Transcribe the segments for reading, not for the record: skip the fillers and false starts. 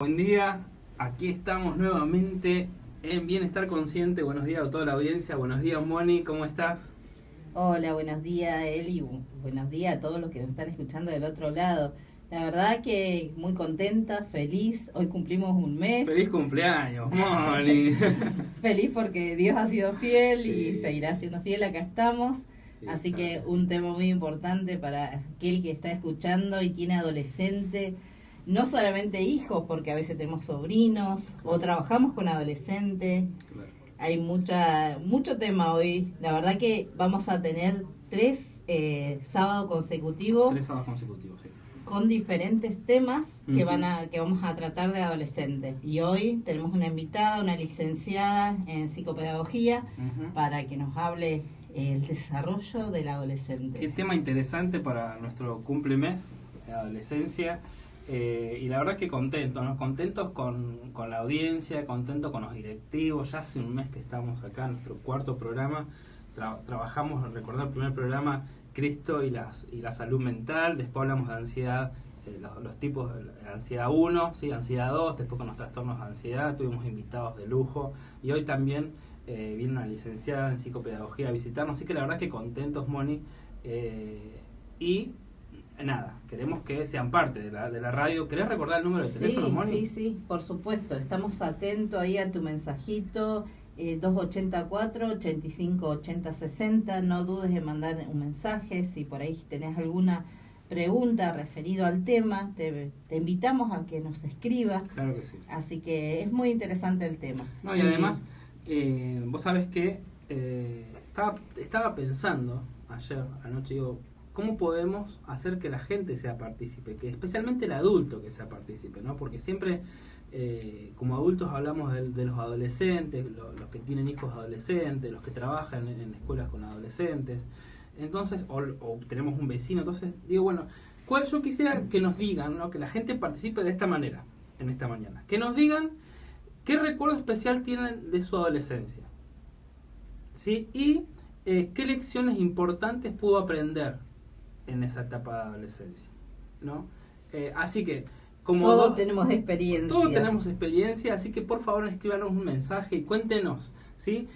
Buen día, aquí estamos nuevamente en Bienestar Consciente. Buenos días a toda la audiencia, buenos días Moni, ¿cómo estás? Hola, buenos días Eli, buenos días a todos los que nos están escuchando del otro lado. La verdad que muy contenta, feliz, hoy cumplimos un mes. ¡Feliz cumpleaños, Moni! Feliz porque Dios ha sido fiel y Sí, seguirá siendo fiel, acá estamos. sí, Así claro que que sí. un tema muy importante para aquel que está escuchando y tiene adolescente, no solamente hijos, porque a veces tenemos sobrinos o Claro, trabajamos con adolescentes. claro. Hay mucho tema hoy. La verdad que vamos a tener tres sábados consecutivos 3 sábados consecutivos, sí. con diferentes temas Ujú. que vamos a tratar de adolescentes. Y hoy tenemos una invitada, una licenciada en psicopedagogía, Ujú. para que nos hable el desarrollo del adolescente. Qué tema interesante para nuestro cumplemes, la adolescencia. Y la verdad que contentos, ¿no? Contentos con la audiencia, contentos con los directivos. Ya hace un mes que estamos acá, en nuestro cuarto programa. Trabajamos, recordar el primer programa, Cristo y la salud mental. Después hablamos de ansiedad, los tipos de ansiedad 1, ¿sí? Ansiedad 2, después con los trastornos de ansiedad. Tuvimos invitados de lujo. Y hoy también viene una licenciada en psicopedagogía a visitarnos. Así que la verdad que contentos, Moni. Y nada, queremos que sean parte de la radio. ¿Querés recordar el número de teléfono, Sí, Moni? sí, sí, por supuesto. Estamos atentos ahí a tu mensajito, 284-85-80-60. No dudes en mandar un mensaje. Si por ahí tenés alguna pregunta referido al tema, te invitamos a que nos escribas. Claro que sí. Así que es muy interesante el tema. No, y además, vos sabés que estaba pensando ayer anoche, digo, ¿cómo podemos hacer que la gente sea partícipe? Que especialmente el adulto que sea partícipe, ¿no? Porque siempre, como adultos, hablamos de los adolescentes, los que tienen hijos adolescentes, los que trabajan en escuelas con adolescentes. Entonces, o tenemos un vecino. Entonces, digo, bueno, yo quisiera que nos digan, ¿no? Que la gente participe de esta manera, en esta mañana. Que nos digan qué recuerdo especial tienen de su adolescencia, ¿sí? Y qué lecciones importantes pudo aprender en esa etapa de adolescencia, ¿no? Así que, como Todos tenemos todos experiencias. tenemos experiencia, así que por favor escríbanos un mensaje y cuéntenos, ¿sí?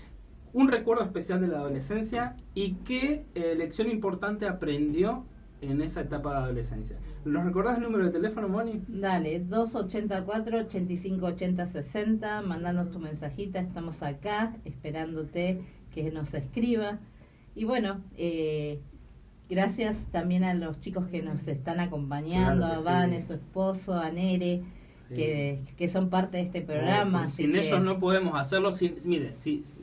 Un recuerdo especial de la adolescencia y qué lección importante aprendió en esa etapa de adolescencia. ¿Nos recordás el número de teléfono, Moni? Dale, 284-85-80-60, mandanos tu mensajita, estamos acá esperándote que nos escriba. Y bueno, gracias también a los chicos que nos están acompañando, Claro que a Vane, sí. su esposo, a Nere, Sí. que son parte de este No, programa, porque así sin ellos que no podemos hacerlo. Mire,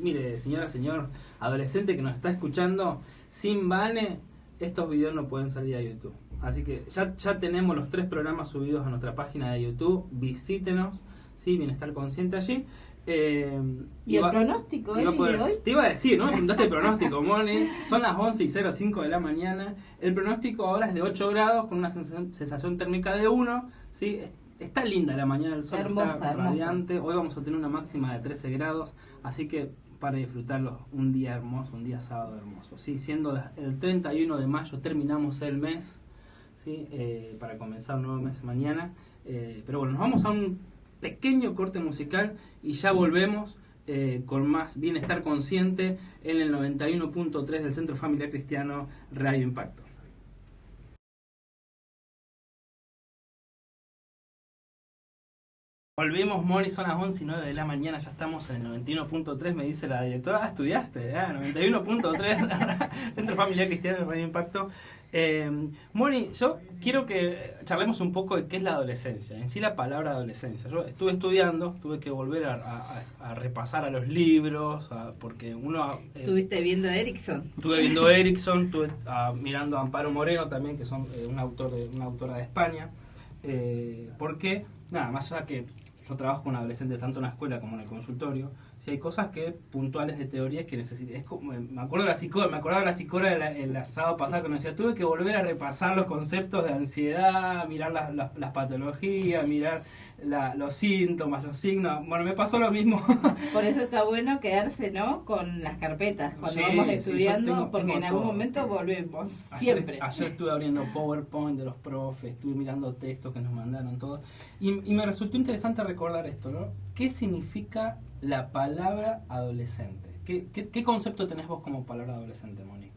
mire, señora, señor adolescente que nos está escuchando, sin Vane, estos videos no pueden salir a YouTube. Así que ya tenemos los 3 programas subidos a nuestra página de YouTube. Visítenos, ¿sí? Bienestar Consciente allí. ¿y el pronóstico, Eli, de hoy? Te iba a decir, ¿no? Me preguntaste el pronóstico, Moni. Son las 11:05 de la mañana. El pronóstico ahora es de 8 grados con una sensación térmica de 1, ¿sí? Está linda la mañana, el sol Hermosa, está hermosa. radiante. Hoy vamos a tener una máxima de 13 grados, así que para disfrutarlo, un día hermoso, un día sábado hermoso. ¿Sí? Siendo el 31 de mayo terminamos el mes, ¿sí? Para comenzar un nuevo mes mañana. Pero bueno, nos vamos a un pequeño corte musical y ya volvemos con más Bienestar Consciente en el 91.3 del Centro Familiar Cristiano Radio Impacto. Volvimos, Moni, son las 11:09 de la mañana, ya estamos en el 91.3, me dice la directora. Ah, estudiaste, 91.3, Centro Familiar Cristiano Radio Impacto. Moni, yo quiero que charlemos un poco de qué es la adolescencia, en sí la palabra adolescencia. Yo estuve estudiando, tuve que volver a repasar a los libros, porque uno... ¿Estuviste viendo a Erickson? Estuve viendo Erickson, estuve mirando a Amparo Moreno también, que son una autora de España. Porque, nada, más allá que yo trabajo con adolescentes tanto en la escuela como en el consultorio, si hay cosas que puntuales de teoría que necesito. Es como, me acordaba de la psicóloga el sábado pasado que nos decía, tuve que volver a repasar los conceptos de ansiedad, mirar las patologías, mirar los síntomas, los signos. Bueno, me pasó lo mismo. Por eso está bueno quedarse, ¿no? Con las carpetas cuando Sí, vamos sí, estudiando, yo tengo porque en algún todo. momento volvemos, Ayer, siempre. ayer estuve abriendo PowerPoint de los profes, estuve mirando textos que nos mandaron, todo. Y me resultó interesante recordar esto, ¿no? ¿Qué significa la palabra adolescente? ¿Qué concepto tenés vos como palabra adolescente, Moni?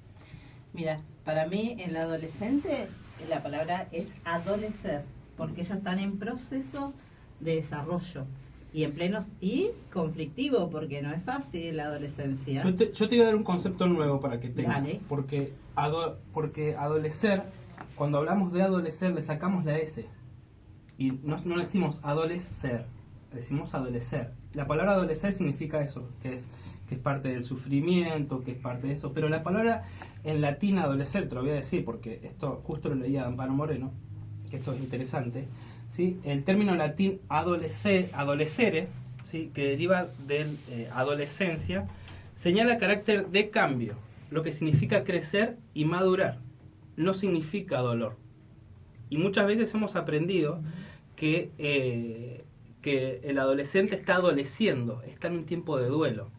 Mira, para mí el adolescente, la palabra es adolecer, porque ellos están en proceso de desarrollo y en plenos y conflictivo, porque no es fácil la adolescencia. Yo te voy a dar un concepto nuevo para que tengas. Dale. Porque adolecer, cuando hablamos de adolecer, le sacamos la S. Y no decimos adolecer, decimos adolecer. La palabra adolecer significa eso, que es parte del sufrimiento, que es parte de eso. Pero la palabra en latín adolecer, te lo voy a decir, porque esto justo lo leía Amparo Moreno, que esto es interesante, ¿sí? El término latín adolecere, ¿sí? Que deriva del adolescencia, señala carácter de cambio, lo que significa crecer y madurar, no significa dolor. Y muchas veces hemos aprendido que el adolescente está adoleciendo, está en un tiempo de duelo.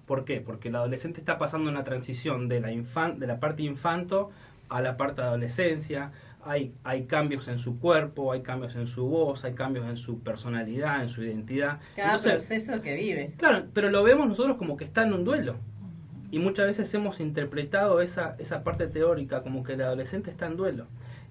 ¿Por qué? Porque el adolescente está pasando una transición de la parte infanto a la parte de adolescencia. Hay cambios en su cuerpo, hay cambios en su voz, hay cambios en su personalidad, en su identidad. Cada Entonces, proceso que vive. claro, pero lo vemos nosotros como que está en un duelo. Y muchas veces hemos interpretado esa parte teórica como que el adolescente está en duelo.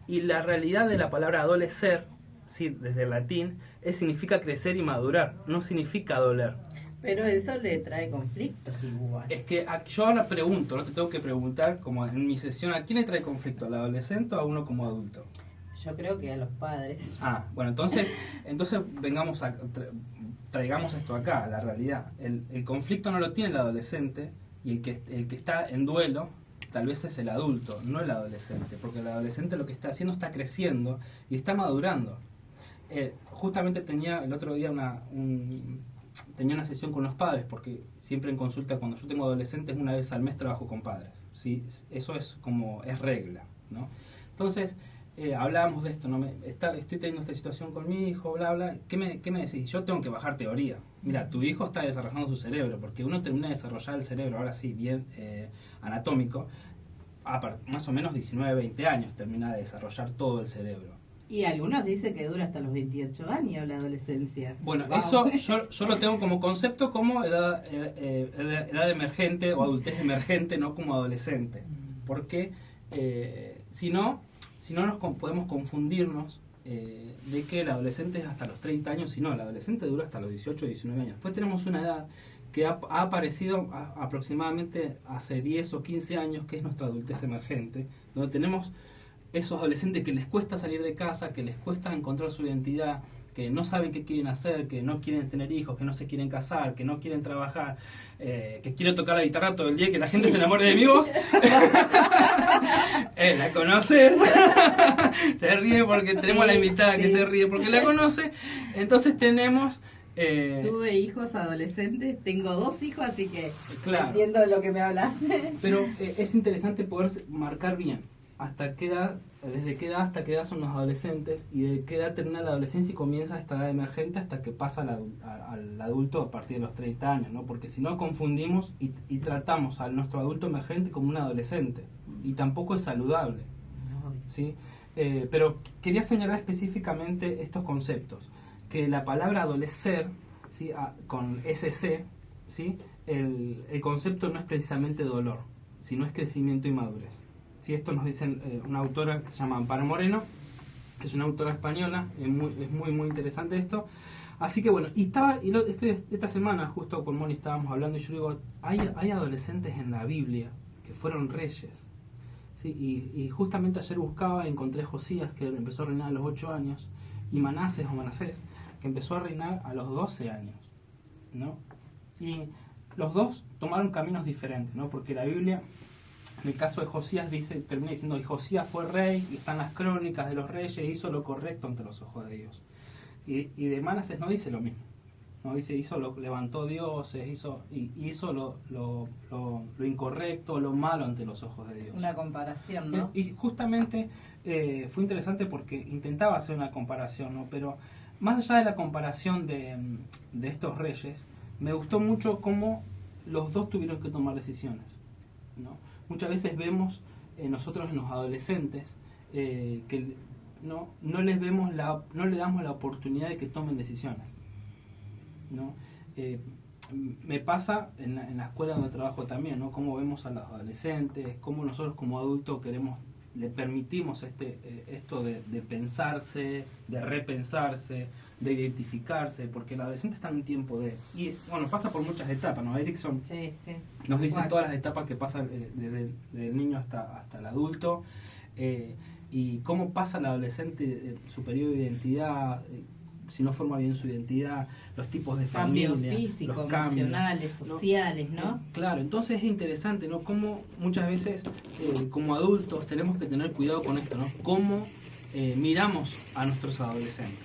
Y la realidad de la palabra adolecer, sí, desde el latín, significa crecer y madurar, no significa doler. Pero eso le trae conflictos igual. Es que yo ahora pregunto, no te tengo que preguntar, como en mi sesión, ¿a quién le trae conflicto? ¿Al adolescente o a uno como adulto? Yo creo que a los padres. Ah, bueno, entonces vengamos traigamos esto acá, a la realidad. El conflicto no lo tiene el adolescente, y el que está en duelo tal vez es el adulto, no el adolescente, porque el adolescente lo que está haciendo está creciendo y está madurando. Justamente tenía el otro día tenía una sesión con los padres, porque siempre en consulta cuando yo tengo adolescentes una vez al mes trabajo con padres, ¿sí? Eso es regla, ¿no? Entonces hablábamos de esto, ¿no? Estoy teniendo esta situación con mi hijo, bla bla, ¿qué me decís? Yo tengo que bajar teoría. Mira, tu hijo está desarrollando su cerebro, porque uno termina de desarrollar el cerebro, ahora sí, bien anatómico, más o menos 19, 20 años termina de desarrollar todo el cerebro. Y algunos dicen que dura hasta los 28 años la adolescencia. Bueno, Wow. eso yo lo tengo como concepto como edad emergente o adultez emergente, no como adolescente. Porque si no podemos confundirnos de que el adolescente es hasta los 30 años, y no, el adolescente dura hasta los 18 o 19 años. Después tenemos una edad que ha aparecido aproximadamente hace 10 o 15 años, que es nuestra adultez emergente, donde tenemos esos adolescentes que les cuesta salir de casa, que les cuesta encontrar su identidad, que no saben qué quieren hacer, que no quieren tener hijos, que no se quieren casar, que no quieren trabajar, que quieren tocar la guitarra todo el día, que la gente se enamore de mi voz. ¿La conoces? Se ríe porque tenemos la invitada que se ríe porque la conoce. Entonces tenemos... Tuve hijos adolescentes, tengo 2 hijos, así que claro, entiendo de lo que me hablas. Pero es interesante poder marcar bien hasta qué edad, desde qué edad hasta qué edad son los adolescentes, y de qué edad termina la adolescencia y comienza esta edad emergente hasta que pasa al adulto a partir de los 30 años, ¿no? Porque si no confundimos y tratamos a nuestro adulto emergente como un adolescente, y tampoco es saludable, ¿sí? Pero quería señalar específicamente estos conceptos, que la palabra adolecer, ¿sí? Con SC, ¿sí? El concepto no es precisamente dolor, sino es crecimiento y madurez. Sí, esto nos dice una autora que se llama Amparo Moreno, que es una autora española, es muy interesante esto. Así que bueno, esta semana justo con Moni estábamos hablando y yo digo, hay adolescentes en la Biblia que fueron reyes, ¿sí? Y justamente ayer encontré a Josías, que empezó a reinar a los 8 años, y Manasés, que empezó a reinar a los 12 años, ¿no? Y los dos tomaron caminos diferentes, ¿no? Porque la Biblia, en el caso de Josías, termina diciendo que Josías fue rey, y están las crónicas de los reyes, hizo lo correcto ante los ojos de Dios. Y de Manasés no dice lo mismo, no dice levantó dioses, hizo lo incorrecto, lo malo ante los ojos de Dios. Una comparación, ¿no? Y justamente fue interesante porque intentaba hacer una comparación, ¿no? Pero más allá de la comparación de estos reyes, me gustó mucho cómo los dos tuvieron que tomar decisiones, ¿no? Muchas veces vemos nosotros en los adolescentes que no les vemos no le damos la oportunidad de que tomen decisiones, ¿no? Me pasa en la escuela donde trabajo también, ¿no? Cómo vemos a los adolescentes, cómo nosotros como adultos le permitimos esto de pensarse, de repensarse, de identificarse, porque el adolescente está en un tiempo y bueno, pasa por muchas etapas, ¿no? Erickson nos dice todas las etapas que pasan desde el niño hasta el adulto, y cómo pasa el adolescente su periodo de identidad, si no forma bien su identidad, los tipos de familia, cambios físicos, los cambios, emocionales, sociales, ¿no? Claro, entonces es interesante, ¿no? Cómo muchas veces como adultos tenemos que tener cuidado con esto, ¿no? Cómo miramos a nuestros adolescentes.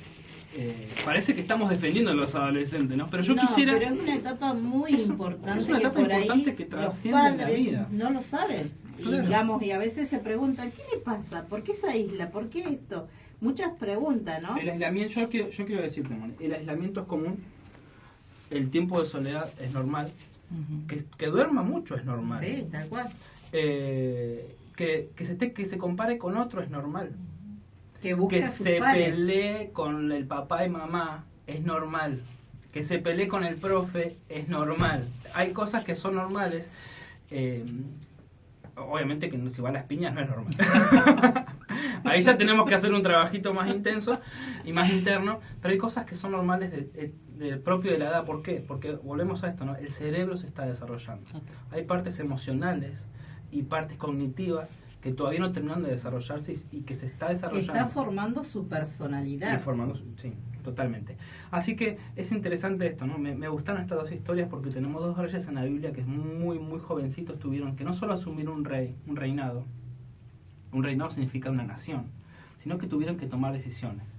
Parece que estamos defendiendo a los adolescentes, ¿no? Pero yo quisiera... pero es una etapa muy importante, es una etapa que por importante ahí que los trasciende padres la vida. no lo saben. Claro. Y a veces se preguntan, ¿qué le pasa? ¿Por qué esa isla? ¿Por qué esto? Muchas preguntas, ¿no? El aislamiento, yo quiero decirte, Moni, el aislamiento es común, el tiempo de soledad es normal, que duerma mucho es normal. Sí, tal cual. Que se compare con otro es normal. Que busque Que a sus se pares. pelee con el papá y mamá es normal. Que se pelee con el profe es normal. Hay cosas que son normales. Obviamente que si va a las piñas no es normal. Ahí ya tenemos que hacer un trabajito más intenso y más interno, pero hay cosas que son normales del propio de la edad. ¿Por qué? Porque volvemos a esto, ¿no? El cerebro se está desarrollando. Hay partes emocionales y partes cognitivas que todavía no terminan de desarrollarse y que se está desarrollando. Está formando su personalidad. Sí, totalmente. Así que es interesante esto, ¿no? Me gustaron estas dos historias porque tenemos dos reyes en la Biblia que muy, muy jovencitos tuvieron que no solo asumir un reinado significa una nación, sino que tuvieron que tomar decisiones.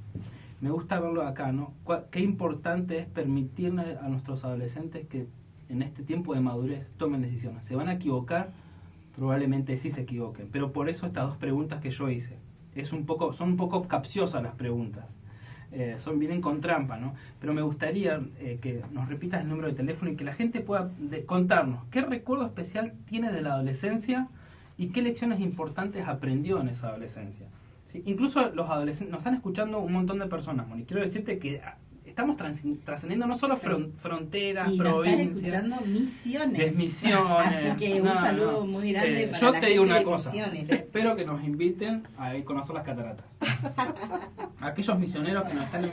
Me gusta verlo acá, ¿no? Qué importante es permitirle a nuestros adolescentes que en este tiempo de madurez tomen decisiones. Se van a equivocar, probablemente sí se equivoquen, pero por eso estas dos preguntas que yo hice. Son un poco capciosas las preguntas. Vienen con trampa, ¿no? Pero me gustaría que nos repitas el número de teléfono y que la gente pueda contarnos qué recuerdo especial tiene de la adolescencia y qué lecciones importantes aprendió en esa adolescencia. ¿Sí? Incluso los adolescentes, nos están escuchando un montón de personas, Moni. Quiero decirte que estamos trascendiendo no solo fronteras, y provincias, Misiones. Así que un saludo muy grande para yo la te digo gente una de cosa, Misiones. espero que nos inviten a conocer las cataratas. Aquellos misioneros que nos están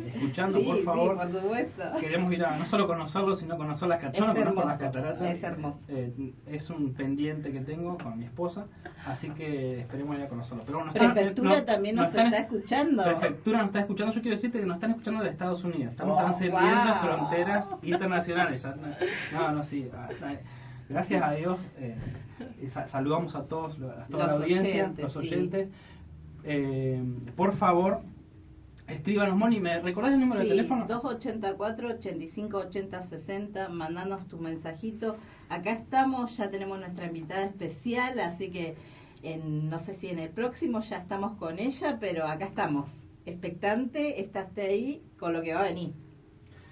escuchando, por favor, por supuesto. queremos ir a no solo conocerlos, sino conocer las cataratas. Yo no conozco las cataratas. Es hermoso. Es un pendiente que tengo con mi esposa, así que esperemos ir a conocerlo. Pero bueno, Prefectura también nos está escuchando. Prefectura nos está escuchando. Yo quiero decirte que nos están escuchando de Estados Unidos. Estamos trascendiendo fronteras internacionales. Sí. Gracias a Dios. Saludamos a toda la audiencia, los oyentes. Por favor, escríbanos, Moni. ¿Me recordás el número de teléfono? 284-8580-60. Mandanos tu mensajito. Acá estamos, ya tenemos nuestra invitada especial, así que no sé si en el próximo ya estamos con ella, pero acá estamos. Expectante, estás ahí con lo que va a venir.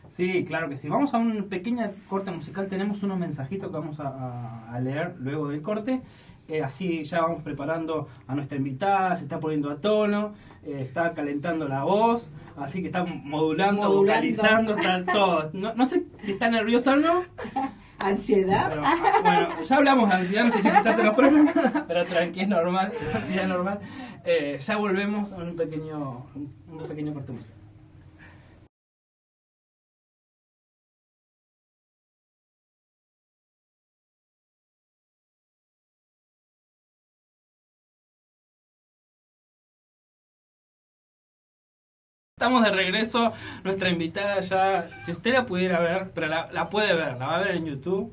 Sí, claro que sí. Vamos a un pequeño corte musical. Tenemos unos mensajitos que vamos a leer luego del corte. Así ya vamos preparando a nuestra invitada, se está poniendo a tono, está calentando la voz, así que está modulando. Vocalizando, está todo. No sé si está nerviosa o no. ¿Ansiedad? Pero, bueno, ya hablamos de ansiedad, no sé si escuchaste los programas, pero tranqui, es normal. Ya volvemos a un pequeño corte musical. Estamos de regreso, nuestra invitada ya, si usted la pudiera ver, pero la puede ver, la va a ver en YouTube.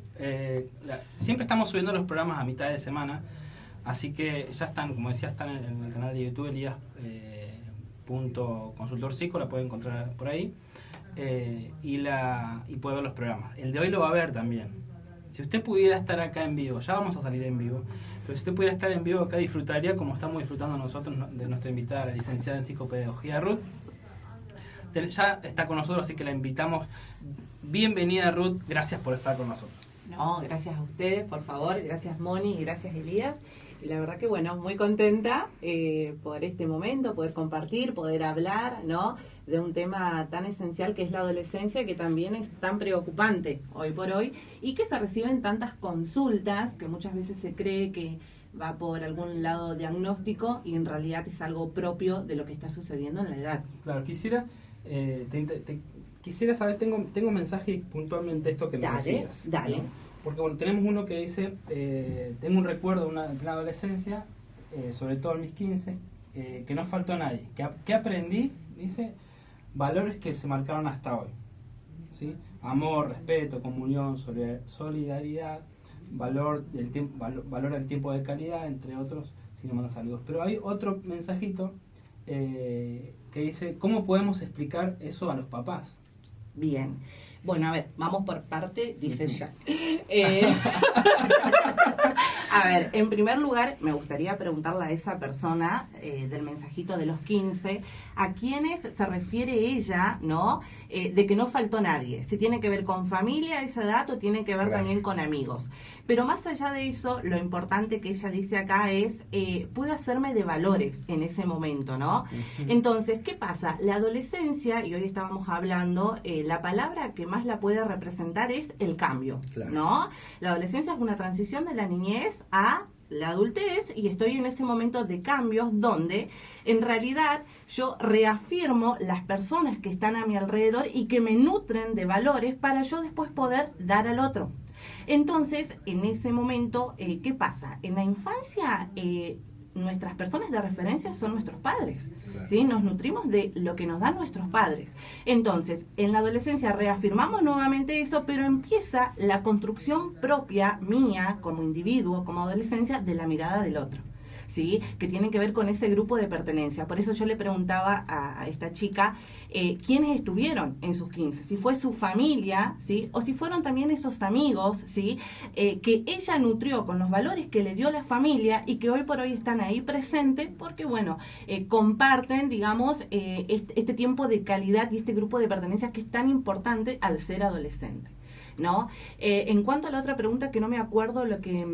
Siempre estamos subiendo los programas a mitad de semana, así que ya están, como decía, están en el canal de YouTube, Elías.consultorpsico, la puede encontrar por ahí, y puede ver los programas. El de hoy lo va a ver también. Si usted pudiera estar acá en vivo, ya vamos a salir en vivo, pero si usted pudiera estar en vivo acá, disfrutaría como estamos disfrutando nosotros de nuestra invitada, la licenciada en psicopedagogía Ruth. ya está con nosotros, así que la invitamos. Bienvenida, Ruth, gracias por estar con nosotros. No, gracias a ustedes, por favor, gracias Moni y gracias Elías. Y la verdad que bueno, muy contenta por este momento, poder compartir, poder hablar, ¿no?, de un tema tan esencial que es la adolescencia, que también es tan preocupante hoy por hoy y que se reciben tantas consultas que muchas veces se cree que va por algún lado diagnóstico y en realidad es algo propio de lo que está sucediendo en la edad. Claro, quisiera quisiera saber, tengo mensajes puntualmente esto que me decías. Dale. ¿No? Porque bueno, tenemos uno que dice, tengo un recuerdo de una adolescencia, sobre todo en mis 15, que no faltó a nadie. Que aprendí, dice, valores que se marcaron hasta hoy. ¿Sí? Amor, respeto, comunión, solidaridad, valor al tiempo de calidad, entre otros, si no mandan saludos. Pero hay otro mensajito que dice, ¿cómo podemos explicar eso a los papás? Bien. Bueno, a ver, vamos por parte, dice ella. A ver, en primer lugar, me gustaría preguntarle a esa persona del mensajito de los 15, ¿a quiénes se refiere ella, no? De que no faltó nadie. Si tiene que ver con familia a esa edad o tiene que ver también con amigos. Pero más allá de eso, lo importante que ella dice acá es, pude hacerme de valores en ese momento, ¿no? Entonces, ¿qué pasa? La adolescencia, y hoy estábamos hablando, la palabra que más la puede representar es el cambio, ¿no? La adolescencia es una transición de la niñez a la adultez y estoy en ese momento de cambios donde en realidad yo reafirmo las personas que están a mi alrededor y que me nutren de valores para yo después poder dar al otro. Entonces, en ese momento, ¿qué pasa? En la infancia, nuestras personas de referencia son nuestros padres, ¿sí? Nos nutrimos de lo que nos dan nuestros padres. Entonces, en la adolescencia reafirmamos nuevamente eso, pero empieza la construcción propia mía como individuo, como adolescencia, de la mirada del otro, ¿sí? Que tienen que ver con ese grupo de pertenencia. Por eso yo le preguntaba a esta chica quiénes estuvieron en sus 15, si fue su familia, ¿sí? O si fueron también esos amigos, ¿sí? Que ella nutrió con los valores que le dio la familia y que hoy por hoy están ahí presentes porque, bueno, comparten, digamos, este tiempo de calidad y este grupo de pertenencia que es tan importante al ser adolescente, ¿no? En cuanto a la otra pregunta que no me acuerdo lo que...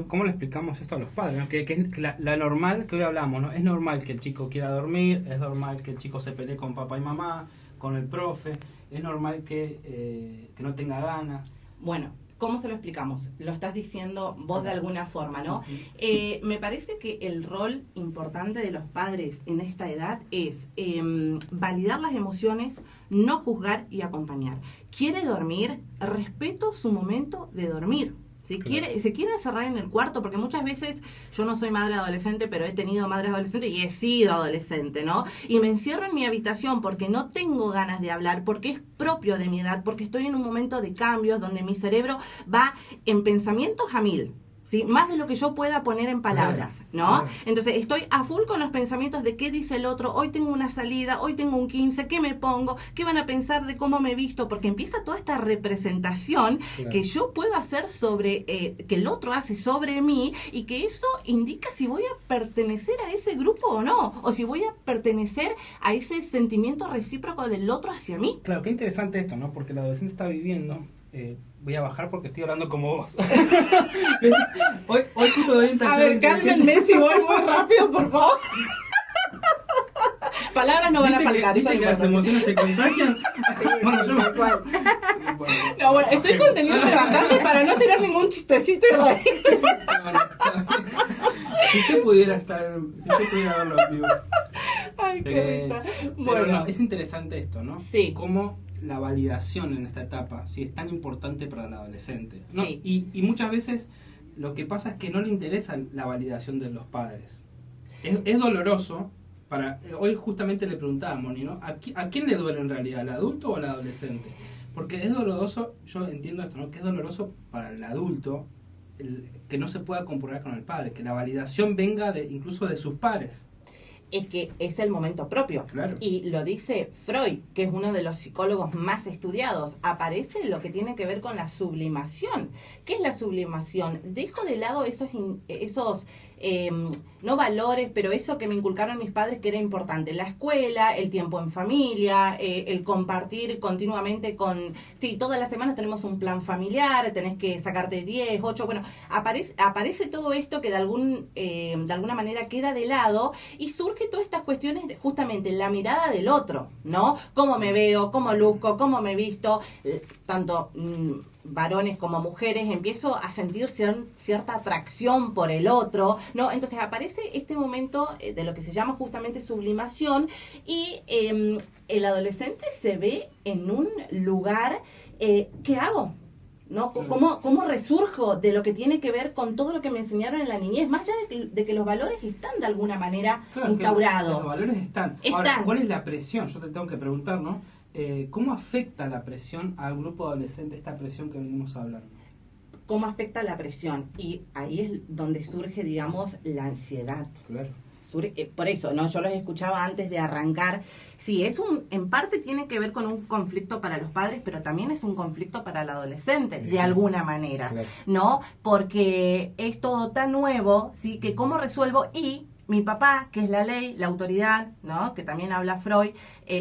¿Cómo le explicamos esto a los padres? ¿No? Que es la normal que hoy hablamos, ¿no? Es normal que el chico quiera dormir, es normal que el chico se pelee con papá y mamá, con el profe, es normal que no tenga ganas. Bueno, ¿cómo se lo explicamos? Lo estás diciendo vos de alguna forma, ¿no? Me parece que el rol importante de los padres en esta edad es validar las emociones, no juzgar y acompañar. ¿Quiere dormir? Respeto su momento de dormir. Si se quiere encerrar en el cuarto, porque muchas veces yo no soy madre adolescente, pero he tenido madres adolescentes y he sido adolescente, ¿no? Y me encierro en mi habitación porque no tengo ganas de hablar, porque es propio de mi edad, porque estoy en un momento de cambios donde mi cerebro va en pensamientos a 1000. ¿Sí? Más de lo que yo pueda poner en palabras, ¿no? Entonces estoy a full con los pensamientos de qué dice el otro, hoy tengo una salida, hoy tengo un 15, ¿qué me pongo? ¿Qué van a pensar de cómo me visto? Porque empieza toda esta representación que yo puedo hacer sobre, que el otro hace sobre mí y que eso indica si voy a pertenecer a ese grupo o no, o si voy a pertenecer a ese sentimiento recíproco del otro hacia mí. Claro, qué interesante esto, ¿no? Porque el adolescente está viviendo... voy a bajar porque estoy hablando como vos. hoy justo doy un taller. A ver, cálmenme si voy muy rápido, por favor. Palabras no van a faltar. ¿Viste que las emociones se contagian? Sí, bueno, yo no, bueno, estoy conteniendo bastante para no tener ningún chistecito y reír. Si usted pudiera verlo en vivo. Ay, qué risa. Bueno, no, es interesante esto, ¿no? Sí. Cómo la validación en esta etapa, ¿sí? Es tan importante para el adolescente, ¿no? Sí. Y muchas veces lo que pasa es que no le interesa la validación de los padres. Es doloroso. Hoy justamente le preguntaba a Moni, ¿no? ¿A quién le duele en realidad? ¿Al adulto o al adolescente? Porque es doloroso, yo entiendo esto, ¿no? Que es doloroso para el adulto que no se pueda comprobar con el padre, que la validación venga incluso de sus pares. Es que es el momento propio. Claro. Y lo dice Freud, que es uno de los psicólogos más estudiados. Aparece lo que tiene que ver con la sublimación. ¿Qué es la sublimación? Dejo de lado esos no valores, pero eso que me inculcaron mis padres que era importante, la escuela, el tiempo en familia, el compartir continuamente con, sí, todas las semanas tenemos un plan familiar, tenés que sacarte 10, 8, bueno, aparece todo esto que de alguna manera queda de lado y surge todas estas cuestiones de justamente la mirada del otro, ¿no? Cómo me veo, cómo luzco, cómo me visto, tanto varones como mujeres, empiezo a sentir cierta atracción por el otro, ¿no? Entonces aparece este momento de lo que se llama justamente sublimación y el adolescente se ve en un lugar, ¿qué hago? ¿No? ¿Cómo resurjo de lo que tiene que ver con todo lo que me enseñaron en la niñez? Más allá de que los valores están de alguna manera instaurados. Los valores están. Ahora, ¿cuál es la presión? Yo te tengo que preguntar, ¿no? ¿Cómo afecta la presión al grupo adolescente, esta presión que venimos hablando? ¿Cómo afecta la presión? Y ahí es donde surge, digamos, la ansiedad. Claro. Por eso, ¿no? Yo los escuchaba antes de arrancar. Sí, en parte tiene que ver con un conflicto para los padres, pero también es un conflicto para el adolescente, de alguna manera, claro, ¿no? Porque es todo tan nuevo, ¿sí? Que cómo resuelvo y mi papá, que es la ley, la autoridad, ¿no? Que también habla Freud,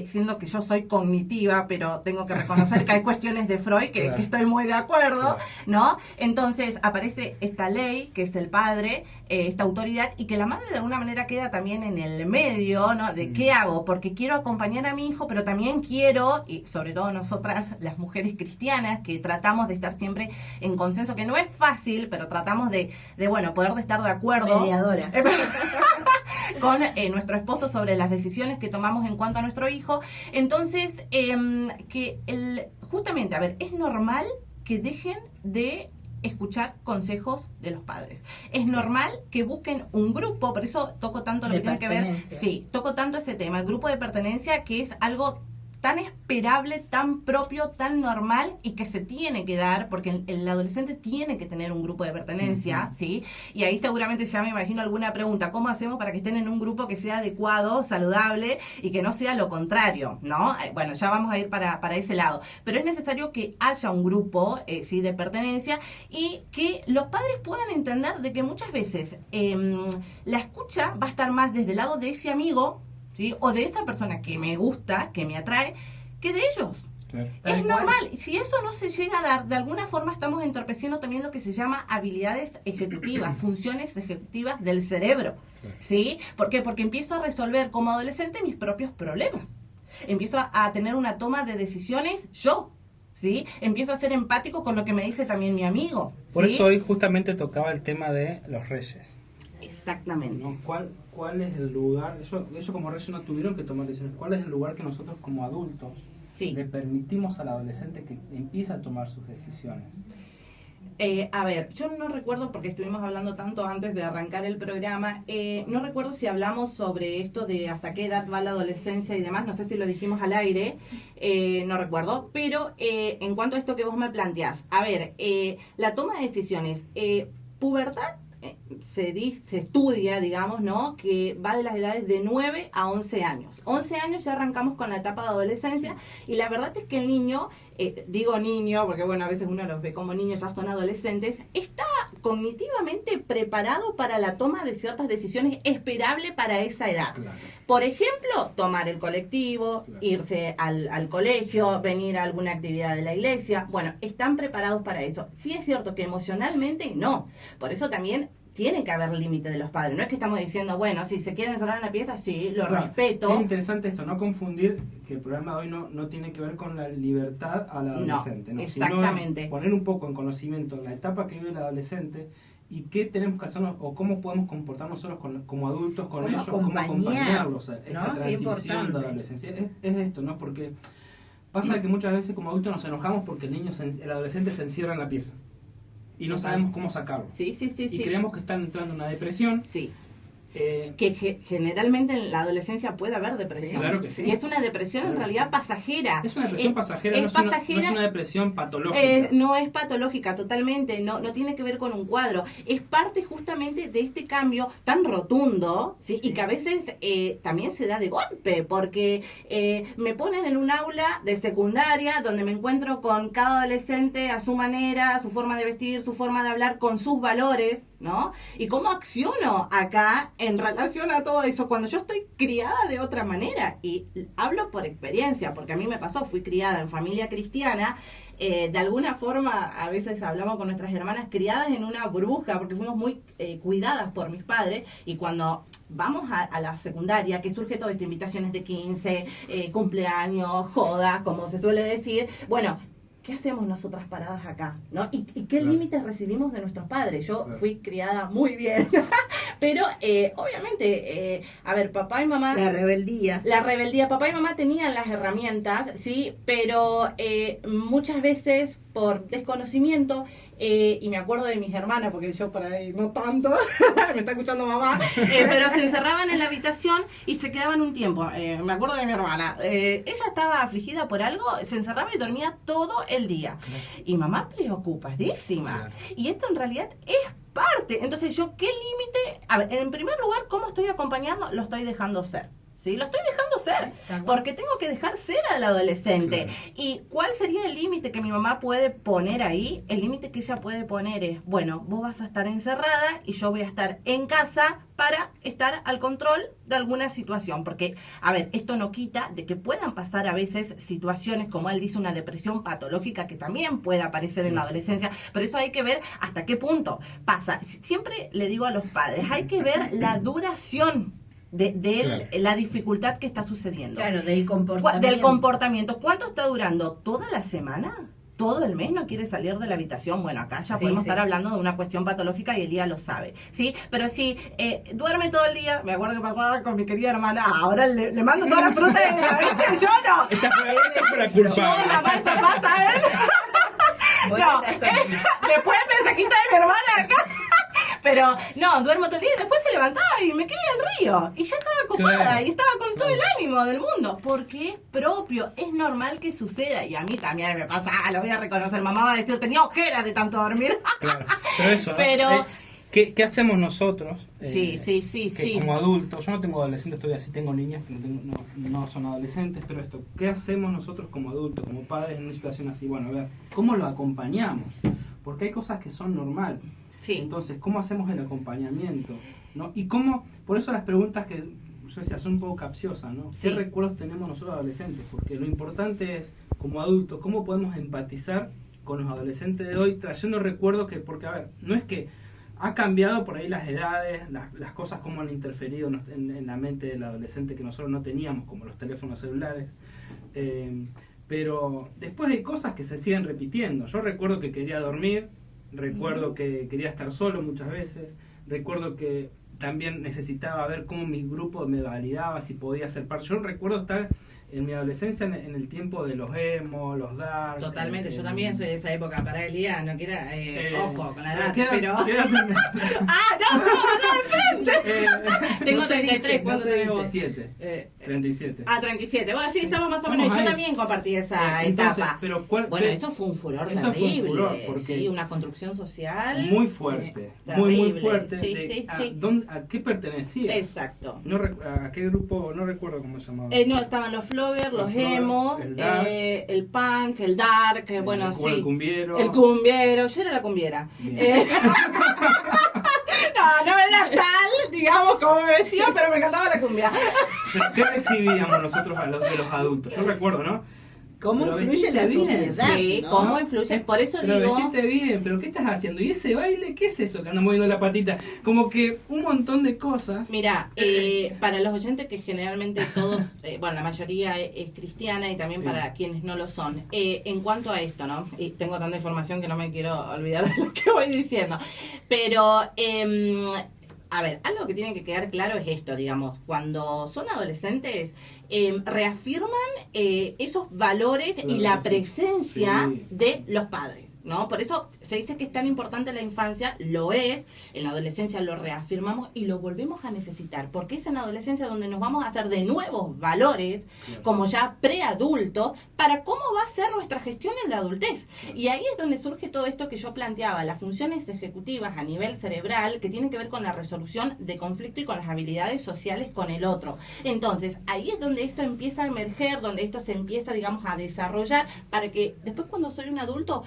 siendo que yo soy cognitiva, pero tengo que reconocer que hay cuestiones de Freud que estoy muy de acuerdo, claro, ¿no? Entonces aparece esta ley, que es el padre, esta autoridad, y que la madre de alguna manera queda también en el medio, ¿no? De qué hago, porque quiero acompañar a mi hijo, pero también quiero, y sobre todo nosotras, las mujeres cristianas, que tratamos de estar siempre en consenso, que no es fácil, pero tratamos de bueno, poder de estar de acuerdo. Mediadora. Con nuestro esposo sobre las decisiones que tomamos en cuanto a nuestro hijo. Entonces, justamente, a ver, es normal que dejen de escuchar consejos de los padres. Es normal que busquen un grupo, por eso toco tanto lo que tiene que ver, sí, toco tanto ese tema, el grupo de pertenencia, que es algo tan esperable, tan propio, tan normal y que se tiene que dar, porque el adolescente tiene que tener un grupo de pertenencia, ¿sí? Y ahí seguramente ya me imagino alguna pregunta, ¿cómo hacemos para que estén en un grupo que sea adecuado, saludable y que no sea lo contrario, ¿no? Bueno, ya vamos a ir para ese lado, pero es necesario que haya un grupo, sí, de pertenencia y que los padres puedan entender de que muchas veces la escucha va a estar más desde el lado de ese amigo, ¿sí? O de esa persona que me gusta, que me atrae, que de ellos. Claro. Es normal. Si eso no se llega a dar, de alguna forma estamos entorpeciendo también lo que se llama habilidades ejecutivas, funciones ejecutivas del cerebro. ¿Sí? ¿Por qué? Porque empiezo a resolver como adolescente mis propios problemas. Empiezo a tener una toma de decisiones yo. ¿Sí? Empiezo a ser empático con lo que me dice también mi amigo. Por ¿sí? eso hoy justamente tocaba el tema de los reyes. Exactamente. ¿No? ¿Cuál es el lugar? Ellos como reyes no tuvieron que tomar decisiones. ¿Cuál es el lugar que nosotros como adultos le permitimos al adolescente que empiece a tomar sus decisiones? A ver, yo no recuerdo, porque estuvimos hablando tanto antes de arrancar el programa, no recuerdo si hablamos sobre esto de hasta qué edad va la adolescencia y demás, no sé si lo dijimos al aire, no recuerdo, pero en cuanto a esto que vos me planteás, a ver, la toma de decisiones, pubertad, se estudia, digamos, ¿no? Que va de las edades de 9 a 11 años. 11 años ya arrancamos con la etapa de adolescencia y la verdad es que el niño, digo niño porque bueno, a veces uno los ve como niños, ya son adolescentes, está cognitivamente preparado para la toma de ciertas decisiones esperable para esa edad. Claro. Por ejemplo, tomar el colectivo, claro, irse al colegio, venir a alguna actividad de la iglesia. Bueno, están preparados para eso. Sí es cierto que emocionalmente no. Por eso también tiene que haber límite de los padres. No es que estamos diciendo, bueno, si se quieren encerrar en la pieza, sí, lo respeto. Es interesante esto, no confundir que el programa de hoy no tiene que ver con la libertad al adolescente. No, exactamente. Sino es poner un poco en conocimiento la etapa que vive el adolescente y qué tenemos que hacer o cómo podemos comportarnos nosotros como adultos con ellos, cómo acompañarlos a esta transición de adolescencia. Es esto, ¿no? Porque pasa que muchas veces como adultos nos enojamos porque el adolescente se encierra en la pieza. Y no sabemos cómo sacarlo. Sí. Y creemos que están entrando en una depresión. Sí. que generalmente en la adolescencia puede haber depresión. Sí, claro que sí. Y es una depresión en realidad pasajera. Es una depresión pasajera, no es una depresión patológica. No es patológica, totalmente, no tiene que ver con un cuadro. Es parte justamente de este cambio tan rotundo, ¿sí? Y que a veces también se da de golpe, porque me ponen en un aula de secundaria donde me encuentro con cada adolescente a su manera, su forma de vestir, su forma de hablar, con sus valores, ¿no? Y cómo acciono acá en relación a todo eso cuando yo estoy criada de otra manera. Y hablo por experiencia, porque a mí me pasó, fui criada en familia cristiana, de alguna forma a veces hablamos con nuestras hermanas, criadas en una burbuja, porque fuimos muy cuidadas por mis padres, y cuando vamos a la secundaria, que surge todo esto, invitaciones de 15, cumpleaños, jodas, como se suele decir, bueno, ¿qué hacemos nosotras paradas acá? ¿No? ¿Y qué límites recibimos de nuestros padres? Yo fui criada muy bien, pero obviamente, a ver, papá y mamá... La rebeldía, papá y mamá tenían las herramientas, ¿sí? Pero muchas veces por desconocimiento, y me acuerdo de mis hermanas, porque yo por ahí no tanto, me está escuchando mamá, pero se encerraban en la habitación y se quedaban un tiempo. Me acuerdo de mi hermana, ella estaba afligida por algo, se encerraba y dormía todo el día. Y mamá preocupadísima. Y esto en realidad es parte. Entonces yo, ¿qué límite? A ver, en primer lugar, ¿cómo estoy acompañando? Lo estoy dejando ser. ¿Sí? Lo estoy dejando ser, porque tengo que dejar ser al adolescente. Claro. ¿Y cuál sería el límite que mi mamá puede poner ahí? El límite que ella puede poner es, bueno, vos vas a estar encerrada y yo voy a estar en casa para estar al control de alguna situación. Porque, a ver, esto no quita de que puedan pasar a veces situaciones, como él dice, una depresión patológica que también puede aparecer en la adolescencia, pero eso hay que ver hasta qué punto pasa. Siempre le digo a los padres, hay que ver la duración de la dificultad que está sucediendo. Claro, del comportamiento. ¿Cuánto está durando? ¿Toda la semana? ¿Todo el mes no quiere salir de la habitación? Bueno, acá ya podemos estar hablando de una cuestión patológica y el día lo sabe, ¿sí? Pero si duerme todo el día, me acuerdo que pasaba con mi querida hermana, ahora le mando toda la fruta de ella, ¿viste? Yo no. Ella fue la culpable. Yo, mamá y papá, ¿saben? No, después el mensajito de mi hermana acá. Pero no, duermo todo el día y después se levantaba y me quería al río. Y ya estaba ocupada y estaba con todo el ánimo del mundo. Porque es propio, es normal que suceda. Y a mí también me pasa, lo voy a reconocer. Mamá va a decir, tenía ojeras de tanto dormir. Claro, pero eso, pero, ¿qué hacemos nosotros? Sí. Como adultos, yo no tengo adolescentes todavía, sí tengo niñas que no son adolescentes, pero esto, ¿qué hacemos nosotros como adultos, como padres en una situación así? Bueno, a ver, ¿cómo lo acompañamos? Porque hay cosas que son normales. Sí. Entonces, ¿cómo hacemos el acompañamiento? ¿No? Y cómo, por eso las preguntas que yo decía son un poco capciosas, ¿no? Sí. ¿Qué recuerdos tenemos nosotros adolescentes? Porque lo importante es, como adultos, cómo podemos empatizar con los adolescentes de hoy, trayendo recuerdos que, porque a ver, no es que ha cambiado por ahí las edades, las cosas cómo han interferido en la mente del adolescente que nosotros no teníamos, como los teléfonos celulares, pero después hay cosas que se siguen repitiendo. Yo recuerdo que quería dormir, recuerdo que quería estar solo muchas veces, recuerdo que también necesitaba ver cómo mi grupo me validaba, si podía ser parte. Yo recuerdo estar en mi adolescencia en el tiempo de los emo, los dark. Totalmente, yo también soy de esa época. Para el día, no quiera, ojo, con la edad, pero... no, de frente. Tengo 33, ¿cuánto tengo? 37. 37. Bueno, sí, estamos más o menos. Yo también compartí esa etapa. Pero bueno, eso fue un furor terrible. Fue un furor, porque sí, una construcción social muy fuerte, sí, muy fuerte. Sí. ¿A qué pertenecía? Exacto. ¿A qué grupo? No recuerdo cómo se llamaba. No, estaban los floggers, los emo, el punk, el dark, bueno, sí. El cumbiero. Yo era la cumbiera. No me das tal, digamos, como me vestía, pero me encantaba la cumbia. ¿Pero qué recibíamos nosotros de los adultos? Yo recuerdo, ¿no? ¿Cómo influye la sociedad? Sí, ¿no? ¿Cómo influye? Por eso pero digo... Pero vestiste bien, ¿pero qué estás haciendo? ¿Y ese baile? ¿Qué es eso que anda moviendo la patita? Como que un montón de cosas. Mira, para los oyentes que generalmente todos, bueno, la mayoría es cristiana y también para quienes no lo son. En cuanto a esto, ¿no? Y tengo tanta información que no me quiero olvidar de lo que voy diciendo. Pero... a ver, algo que tiene que quedar claro es esto, digamos, cuando son adolescentes, reafirman esos valores y la presencia de los padres, ¿no? Por eso se dice que es tan importante la infancia, lo es, en la adolescencia lo reafirmamos y lo volvemos a necesitar, porque es en la adolescencia donde nos vamos a hacer de nuevos valores, como ya preadultos, para cómo va a ser nuestra gestión en la adultez. Y ahí es donde surge todo esto que yo planteaba, las funciones ejecutivas a nivel cerebral que tienen que ver con la resolución de conflicto y con las habilidades sociales con el otro. Entonces, ahí es donde esto empieza a emerger, donde esto se empieza, digamos, a desarrollar, para que después cuando soy un adulto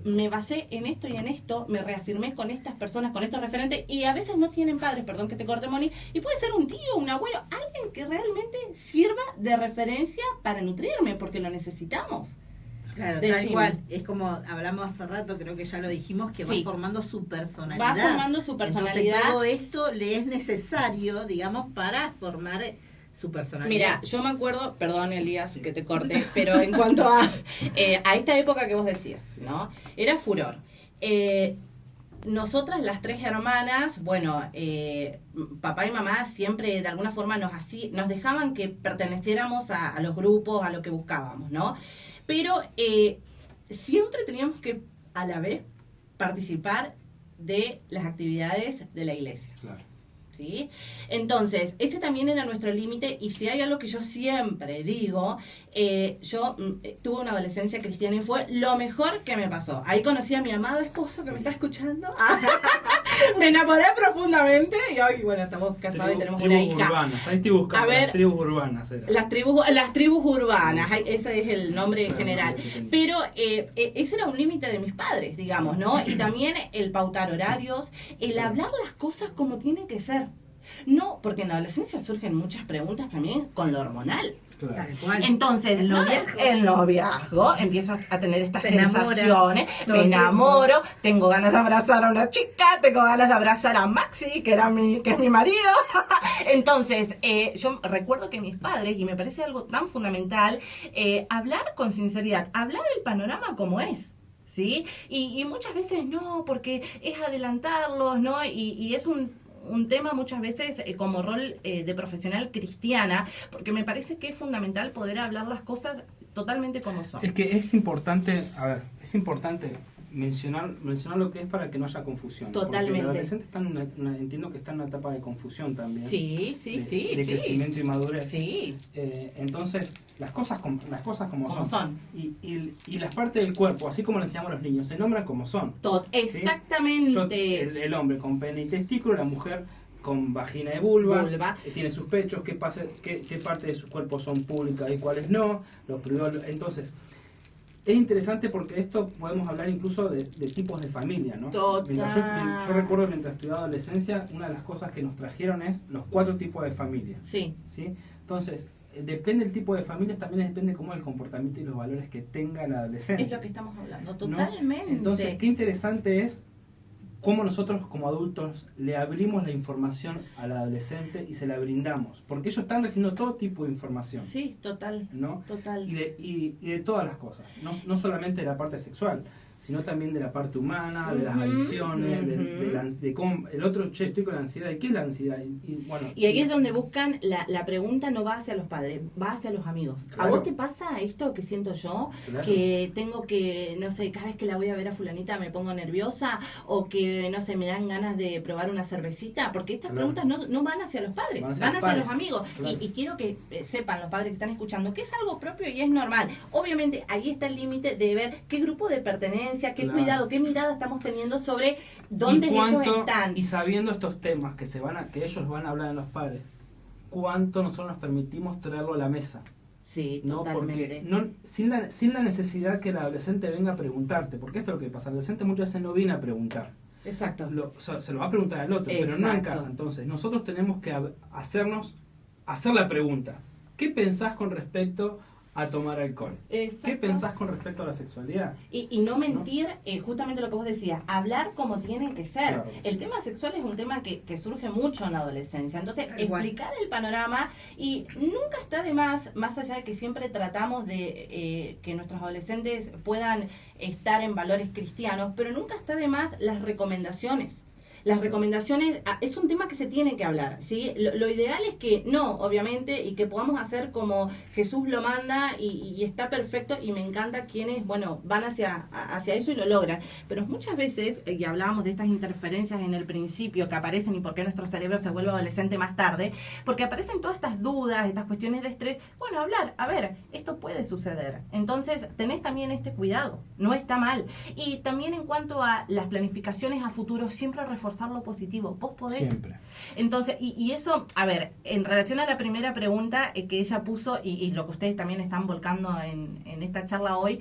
me basé en esto y en esto, me reafirmé con estas personas, con estos referentes, y a veces no tienen padres, perdón que te corte, Moni, y puede ser un tío, un abuelo, alguien que realmente sirva de referencia para nutrirme, porque lo necesitamos. Claro, Decime. tal igual. Es como hablamos hace rato, creo que ya lo dijimos, que Sí. va formando su personalidad. Va formando su personalidad. Entonces, todo esto le es necesario, digamos, para formar su personalidad. Mira, yo me acuerdo, perdón Elías que te corte, pero en cuanto a esta época que vos decías, ¿no? Era furor. Nosotras las tres hermanas, bueno, papá y mamá siempre de alguna forma nos dejaban que perteneciéramos a los grupos, a lo que buscábamos, ¿no? Pero siempre teníamos que a la vez participar de las actividades de la iglesia. Claro. ¿Sí? Entonces, ese también era nuestro límite, y si hay algo que yo siempre digo, yo tuve una adolescencia cristiana y fue lo mejor que me pasó. Ahí conocí a mi amado esposo que me está escuchando. Me enamoré profundamente y hoy, bueno, estamos casados y tenemos una hija. Urbanas, ahí estoy buscando, A ver, las tribus urbanas era. Las tribus urbanas, ese es el nombre Ese era el general. nombre que tenía. Pero ese era un límite de mis padres, digamos, ¿no? Y también el pautar horarios, el hablar las cosas como tienen que ser. No, porque en la adolescencia surgen muchas preguntas también con lo hormonal. Claro. Tal cual. Entonces, El noviazgo. el noviazgo, empiezas a tener estas Se enamora. sensaciones, Todo me el enamoro, tengo ganas de abrazar a una chica, tengo ganas de abrazar a Maxi, que es mi marido. Entonces, yo recuerdo que mis padres, y me parece algo tan fundamental, hablar con sinceridad, hablar el panorama como es. ¿Sí? Y muchas veces no, porque es adelantarlos, ¿no? Y es un tema muchas veces como rol de profesional cristiana, porque me parece que es fundamental poder hablar las cosas totalmente como son. Es que es importante, es importante mencionar lo que es para que no haya confusión. Totalmente. Porque el adolescente está entiendo que está en una etapa de confusión también. Sí, de crecimiento y madurez. Sí. Entonces, las cosas como Como son. Y las partes del cuerpo, así como le enseñamos a los niños, se nombran como son. Exactamente. El hombre con pene y testículo, la mujer con vagina y vulva, Vulva. Tiene sus pechos, qué parte de sus cuerpos son públicas y cuáles no, los privados. Entonces, es interesante porque esto podemos hablar incluso de tipos de familia, ¿no? Total. Yo recuerdo mientras estudiaba adolescencia, una de las cosas que nos trajeron es los 4 tipos de familia. Sí. ¿Sí? Entonces, depende del tipo de familia, también depende cómo es el comportamiento y los valores que tenga el adolescente. Es lo que estamos hablando, ¿no? totalmente. Entonces, qué interesante es cómo nosotros como adultos le abrimos la información al adolescente y se la brindamos, porque ellos están recibiendo todo tipo de información. Sí, total. ¿No? Total. Y de todas las cosas, no solamente de la parte sexual, sino también de la parte humana, de las adicciones, de cómo el otro, estoy con la ansiedad, ¿y qué es la ansiedad? Y ahí es donde buscan, la pregunta no va hacia los padres, va hacia los amigos. Claro. ¿A vos te pasa esto que siento yo? Claro. Que tengo que, no sé, cada vez que la voy a ver a fulanita me pongo nerviosa, o que, no sé, me dan ganas de probar una cervecita, porque estas Claro. preguntas no van hacia los padres, Van hacia van los hacia los pares. amigos. Claro. Y quiero que sepan los padres que están escuchando que es algo propio y es normal. Obviamente ahí está el límite de ver qué grupo de pertenencia, qué Claro. cuidado, qué mirada estamos teniendo sobre dónde ellos están. Y sabiendo estos temas que que ellos van a hablar en los padres, ¿cuánto nosotros nos permitimos traerlo a la mesa? Sí, No, totalmente. porque sin la necesidad que el adolescente venga a preguntarte, porque esto es lo que pasa, el adolescente muchas veces no viene a preguntar, Exacto. se lo va a preguntar al otro, pero no en Exacto. casa. Entonces nosotros tenemos que hacer la pregunta: ¿qué pensás con respecto a tomar alcohol? Exacto. ¿Qué pensás con respecto a la sexualidad? Y no mentir, justamente lo que vos decías, hablar como tiene que ser. Claro, sí. El tema sexual es un tema que surge mucho en la adolescencia. Entonces, Igual. explicar el panorama, y nunca está de más allá de que siempre tratamos de que nuestros adolescentes puedan estar en valores cristianos, pero nunca está de más las recomendaciones. las recomendaciones, es un tema que se tiene que hablar, ¿sí? Lo ideal es que no, obviamente, y que podamos hacer como Jesús lo manda y está perfecto, y me encanta quienes, bueno, van hacia eso y lo logran. Pero muchas veces, y hablábamos de estas interferencias en el principio que aparecen y por qué nuestro cerebro se vuelve adolescente más tarde, porque aparecen todas estas dudas, estas cuestiones de estrés. Bueno, hablar, a ver, esto puede suceder. Entonces, tenés también este cuidado, no está mal. Y también en cuanto a las planificaciones a futuro, siempre reforzar lo positivo. Vos podés. Siempre. Entonces, y eso, a ver, en relación a la primera pregunta que ella puso, y lo que ustedes también están volcando en esta charla hoy,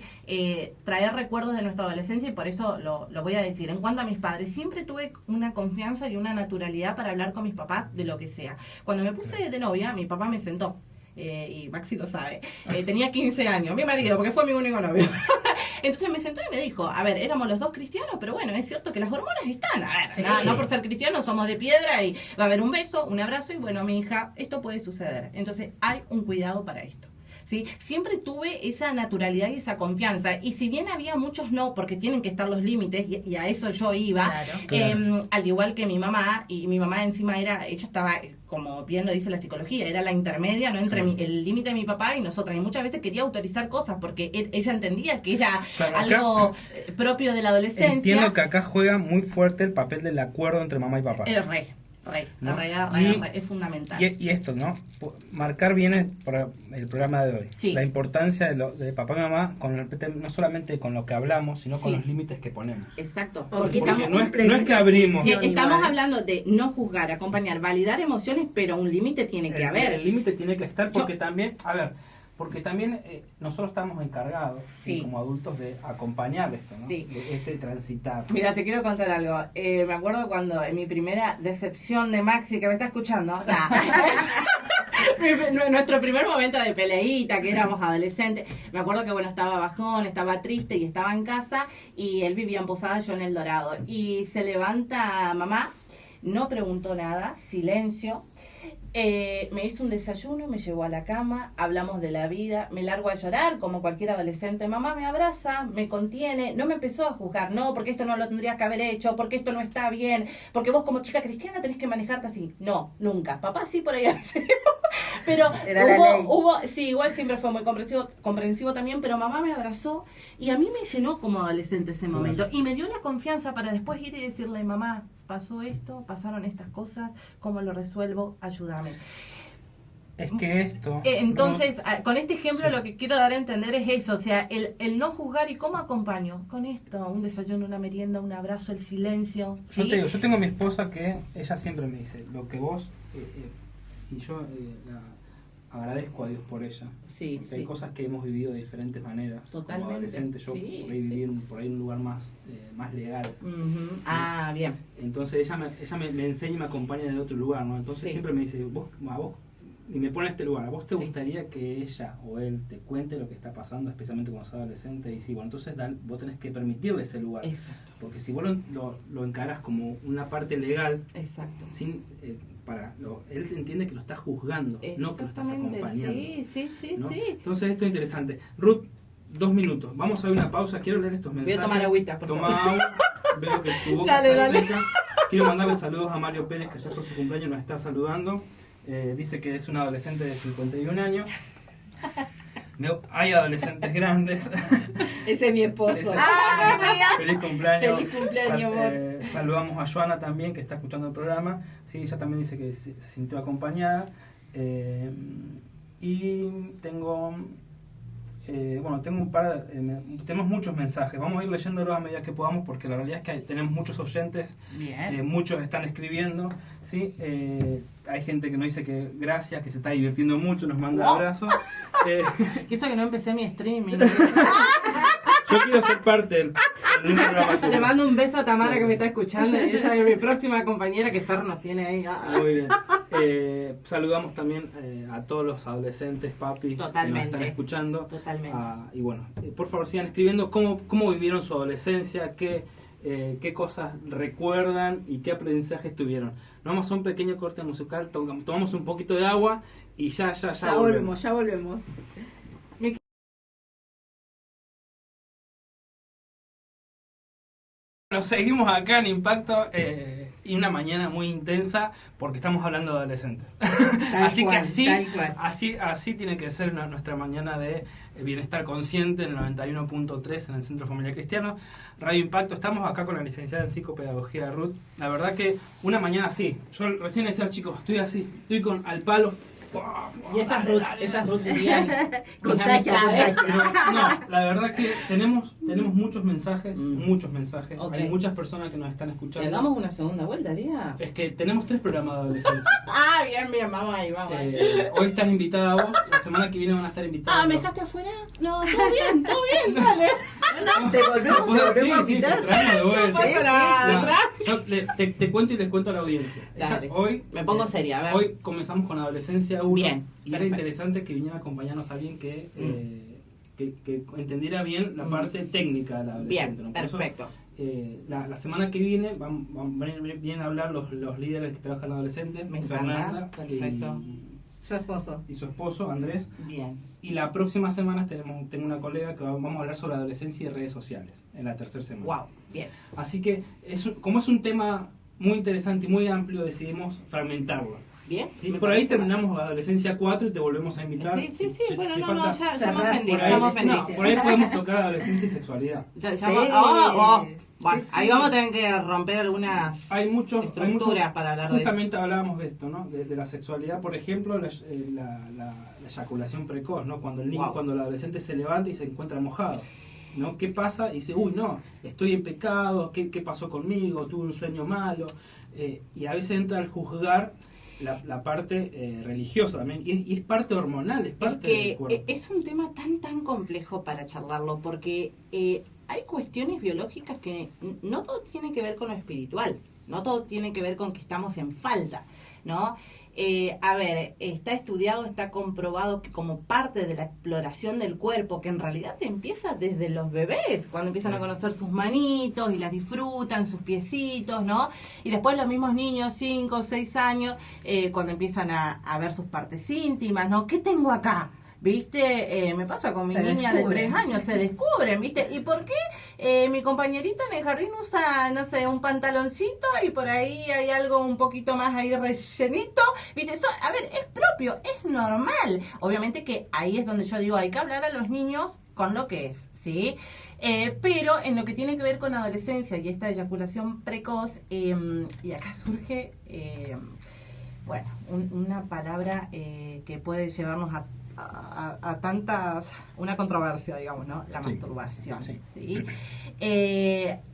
traer recuerdos de nuestra adolescencia, y por eso lo voy a decir. En cuanto a mis padres, siempre tuve una confianza y una naturalidad para hablar con mis papás de lo que sea. Cuando me puse de novia, mi papá me sentó. Y Maxi lo sabe, tenía 15 años, mi marido, porque fue mi único novio. Entonces me sentó y me dijo, a ver, éramos los dos cristianos, pero bueno, es cierto que las hormonas están, a ver, Sí. no por ser cristianos somos de piedra y va a haber un beso, un abrazo, y bueno, mi hija, esto puede suceder. Entonces hay un cuidado para esto. ¿Sí? Siempre tuve esa naturalidad y esa confianza, y si bien había muchos no, porque tienen que estar los límites, y a eso yo iba, Claro. al igual que mi mamá, y mi mamá encima ella estaba, como bien lo dice la psicología, era la intermedia, ¿no? Entre el límite de mi papá y nosotras, y muchas veces quería autorizar cosas, porque ella entendía que era Claro, algo propio de la adolescencia. Entiendo que acá juega muy fuerte el papel del acuerdo entre mamá y papá. El ¿no? es fundamental. Y esto, ¿no? Marcar bien el programa de hoy. Sí. La importancia de papá y mamá, no solamente con lo que hablamos, sino con Sí. los límites que ponemos. Exacto, Porque Porque estamos, no es que abrimos. estamos hablando de no juzgar, acompañar, validar emociones, pero un límite tiene que haber. El límite tiene que estar porque también, porque también nosotros estamos encargados Sí. como adultos de acompañar esto, ¿no? Sí. De transitar. Mira, te quiero contar algo. Me acuerdo cuando en mi primera decepción de Maxi, que me está escuchando, nuestro primer momento de peleita, que éramos adolescentes, me acuerdo que bueno, estaba bajón, estaba triste y estaba en casa, y él vivía en Posada, yo en El Dorado, y se levanta mamá, no preguntó nada, silencio. Me hizo un desayuno, me llevó a la cama, hablamos de la vida, me largo a llorar como cualquier adolescente. Mamá me abraza, me contiene, no me empezó a juzgar, no, porque esto no lo tendrías que haber hecho, porque esto no está bien, porque vos como chica cristiana tenés que manejarte así. No, nunca. Papá sí por ahí a veces, pero Era la ley. sí, igual siempre fue muy comprensivo también, pero mamá me abrazó y a mí me llenó como adolescente ese momento, y me dio la confianza para después ir y decirle, mamá, pasó esto, pasaron estas cosas, ¿cómo lo resuelvo? Ayúdame. Es que esto... Entonces, con este ejemplo Sí. lo que quiero dar a entender es eso, o sea, el no juzgar. ¿Y cómo acompaño? Con esto, un desayuno, una merienda, un abrazo, el silencio. Yo ¿sí? te digo, yo tengo a mi esposa que ella siempre me dice, lo que vos... y yo agradezco a Dios por ella. Sí, Porque hay cosas que hemos vivido de diferentes maneras. Totalmente. Como adolescente, yo Sí, por ahí viví por ahí en un lugar más legal. Ujú. Ah, bien. Entonces ella me enseña y me acompaña de otro lugar, ¿no? Entonces Sí. siempre me dice, a vos, y me pone en este lugar, ¿a vos te Sí. gustaría que ella o él te cuente lo que está pasando, especialmente cuando sos adolescente? Y sí, bueno, entonces vos tenés que permitirle ese lugar. Exacto. Porque si vos lo encarás como una parte legal, Exacto. sin él entiende que lo estás juzgando, no que lo estás Exactamente. acompañando. Sí, ¿no? sí. Entonces esto es interesante. Ruth, 2 minutos. Vamos a ver una pausa. Quiero leer estos mensajes. Voy a tomar agüita, por Toma favor. agua. Veo que tu boca Dale, está dale. seca. Quiero mandarle saludos a Mario Pérez, que ayer fue su cumpleaños, nos está saludando. Dice que es un adolescente de 51 años. Hay adolescentes grandes. Ese es mi esposo. Ese- ¡Ah, Feliz cumpleaños. Feliz cumpleaños, amor. Saludamos a Joana también, que está escuchando el programa. Sí, ella también dice que se sintió acompañada. Y tengo un par tenemos muchos mensajes. Vamos a ir leyéndolos a medida que podamos, porque la realidad es que tenemos muchos oyentes. Bien. Muchos están escribiendo, ¿sí? Hay gente que nos dice que gracias, que se está divirtiendo mucho, nos manda Oh. abrazos. Y eso que no empecé mi streaming. Yo quiero ser parte del programa tuyo. Le mando un beso a Tamara, que me está escuchando. Ella es mi próxima compañera, que Fer nos tiene ahí. Muy bien. Saludamos también a todos los adolescentes, papis, que nos Totalmente. están escuchando. Totalmente. Y bueno, por favor sigan escribiendo cómo vivieron su adolescencia, qué cosas recuerdan y qué aprendizajes tuvieron. Nos vamos a un pequeño corte musical, tomamos un poquito de agua y ya volvemos. Ya volvemos. Bueno, seguimos acá en Impacto. y una mañana muy intensa porque estamos hablando de adolescentes. Tal Así cual, que tal cual. así tiene que ser nuestra mañana de bienestar consciente en el 91.3 en el Centro Familiar Cristiano. Radio Impacto, estamos acá con la licenciada en psicopedagogía Ruth. La verdad que una mañana así, yo recién decía, chicos, estoy con al palo. Y esas Ruth dirían, Contagia. No, la verdad que tenemos muchos mensajes, Okay. hay muchas personas que nos están ¿Le escuchando. damos una segunda vuelta, Elías? Es que tenemos 3 programas de adolescencia. Ah, bien, vamos ahí. Hoy estás invitada vos, la semana que viene van a estar invitados. ¿me dejaste afuera? No, todo bien, dale. Te volvemos a Sí, te invitar. traemos de vuelta. Sí, sí, Yo te cuento y les cuento a la audiencia. Dale. Hoy Me pongo seria, a ver. Hoy comenzamos con Adolescencia 1. Bien, Y era perfecto. interesante que viniera a acompañarnos alguien que entendiera bien la parte técnica del adolescente. Bien, ¿no? Por eso, perfecto. la semana que viene vienen a hablar los líderes que trabajan en adolescentes, Me encanta, Fernanda perfecto. Su esposo. y su esposo, Andrés. Bien. Y la próxima semana tengo una colega que vamos a hablar sobre adolescencia y redes sociales, en la tercera semana. Wow, bien. Así que, como es un tema muy interesante y muy amplio, decidimos fragmentarlo. Bien. ¿Sí? Me Por ahí parece terminamos Adolescencia 4 y te volvemos a invitar. Sí, bueno, Si no, falta- ya me Cerrás ofendí, por ya ahí. me ofendí. No, por ahí podemos tocar adolescencia y sexualidad. Ya, Sí. Bueno, Sí, ahí sí. vamos a tener que romper algunas Hay mucho, estructuras para hablar de eso. justamente hablábamos de esto, ¿no? De la sexualidad, por ejemplo, la eyaculación precoz, ¿no? Cuando el niño, Wow. cuando el adolescente se levanta y se encuentra mojado, ¿no? ¿Qué pasa? Y dice, uy, no, estoy en pecado, ¿qué pasó conmigo? Tuve un sueño malo. Y a veces entra al juzgar la parte religiosa también, y es parte hormonal, es Es parte que del cuerpo. es un tema tan complejo para charlarlo, porque hay cuestiones biológicas que no todo tiene que ver con lo espiritual, no todo tiene que ver con que estamos en falta, ¿no? A ver, está estudiado, está comprobado que como parte de la exploración del cuerpo, que en realidad empieza desde los bebés, cuando empiezan a conocer sus manitos y las disfrutan, sus piecitos, ¿no? Y después los mismos niños, 5 o 6 años, cuando empiezan a ver sus partes íntimas, ¿no? ¿Qué tengo acá? ¿Viste? Me pasa con mi Se niña descubren. de 3 años, se descubren, ¿viste? ¿Y por qué mi compañerita en el jardín usa, no sé, un pantaloncito y por ahí hay algo un poquito más ahí rellenito? ¿Viste? Eso, a ver, es propio, es normal. Obviamente que ahí es donde yo digo, hay que hablar a los niños con lo que es, ¿sí? Pero en lo que tiene que ver con adolescencia y esta eyaculación precoz, y acá surge, bueno, una palabra que puede llevarnos a tantas, una controversia, digamos, ¿no? La Sí. masturbación, Sí. ¿sí?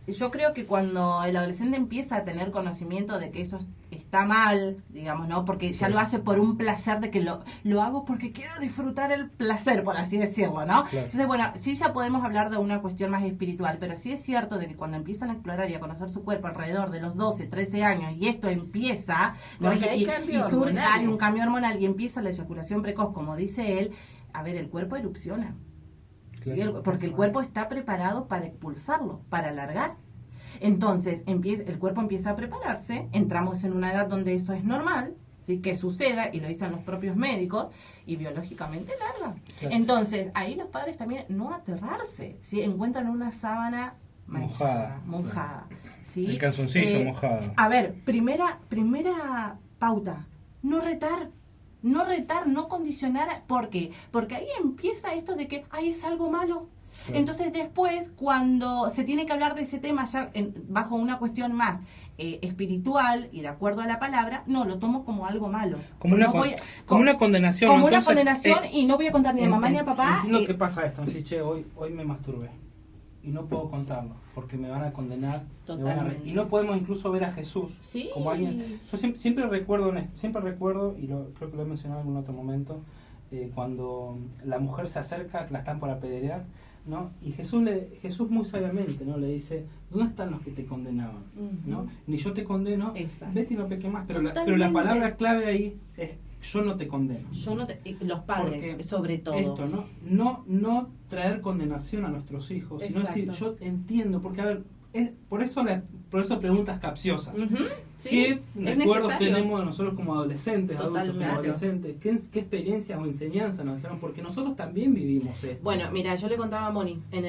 Yo creo que cuando el adolescente empieza a tener conocimiento de que eso está mal, digamos, ¿no? Porque ya Sí. lo hace por un placer de que lo hago porque quiero disfrutar el placer, por así decirlo, ¿no? Claro. Entonces, bueno, sí ya podemos hablar de una cuestión más espiritual, pero sí es cierto de que cuando empiezan a explorar y a conocer su cuerpo alrededor de los 12, 13 años, y esto empieza, ¿no? Porque hay cambios hay hormonales. un cambio hormonal y empieza la eyaculación precoz, como dice él, a ver, el cuerpo erupciona. Porque el cuerpo está preparado para expulsarlo, para alargar. Entonces, el cuerpo empieza a prepararse, entramos en una edad donde eso es normal, ¿sí? Que suceda, y lo dicen los propios médicos, y biológicamente larga. Claro. Entonces, ahí los padres también, no aterrarse, ¿sí? Encuentran una sábana manchada, mojada, ¿sí? El calzoncillo mojado. A ver, primera pauta, no retar, no condicionar. ¿Por qué? Porque ahí empieza esto de que, ay, es algo malo. Claro. Entonces después, cuando se tiene que hablar de ese tema ya bajo una cuestión más espiritual y de acuerdo a la palabra, no, lo tomo como algo malo. Como una, No como una condenación. como Entonces, una condenación, y no voy a contar ni a mamá ni a papá. Entiendo qué pasa esto. Decís, che, hoy me masturbé. Y no puedo contarlo, porque me van a condenar. Totalmente. Y no podemos incluso ver a Jesús Sí. como alguien. Yo siempre recuerdo, y creo que lo he mencionado en algún otro momento, cuando la mujer se acerca, que la están por apedrear, ¿no? Y Jesús muy sabiamente, ¿no? Le dice, ¿dónde están los que te condenaban? ¿No? Ni yo te condeno, Exacto. vete y no peques más. Pero la Totalmente. palabra clave ahí es, yo no te condeno. Los padres, Porque sobre todo. Esto, no traer condenación a nuestros hijos, sino decir, Exacto. yo entiendo, porque a ver, por eso preguntas capciosas. Ujú, sí, ¿Qué es recuerdos necesario. tenemos de nosotros como adolescentes, adultos como Totalmente. adolescentes? ¿Qué experiencias o enseñanzas nos dejaron? Porque nosotros también vivimos esto. Bueno, mira, yo le contaba a Moni en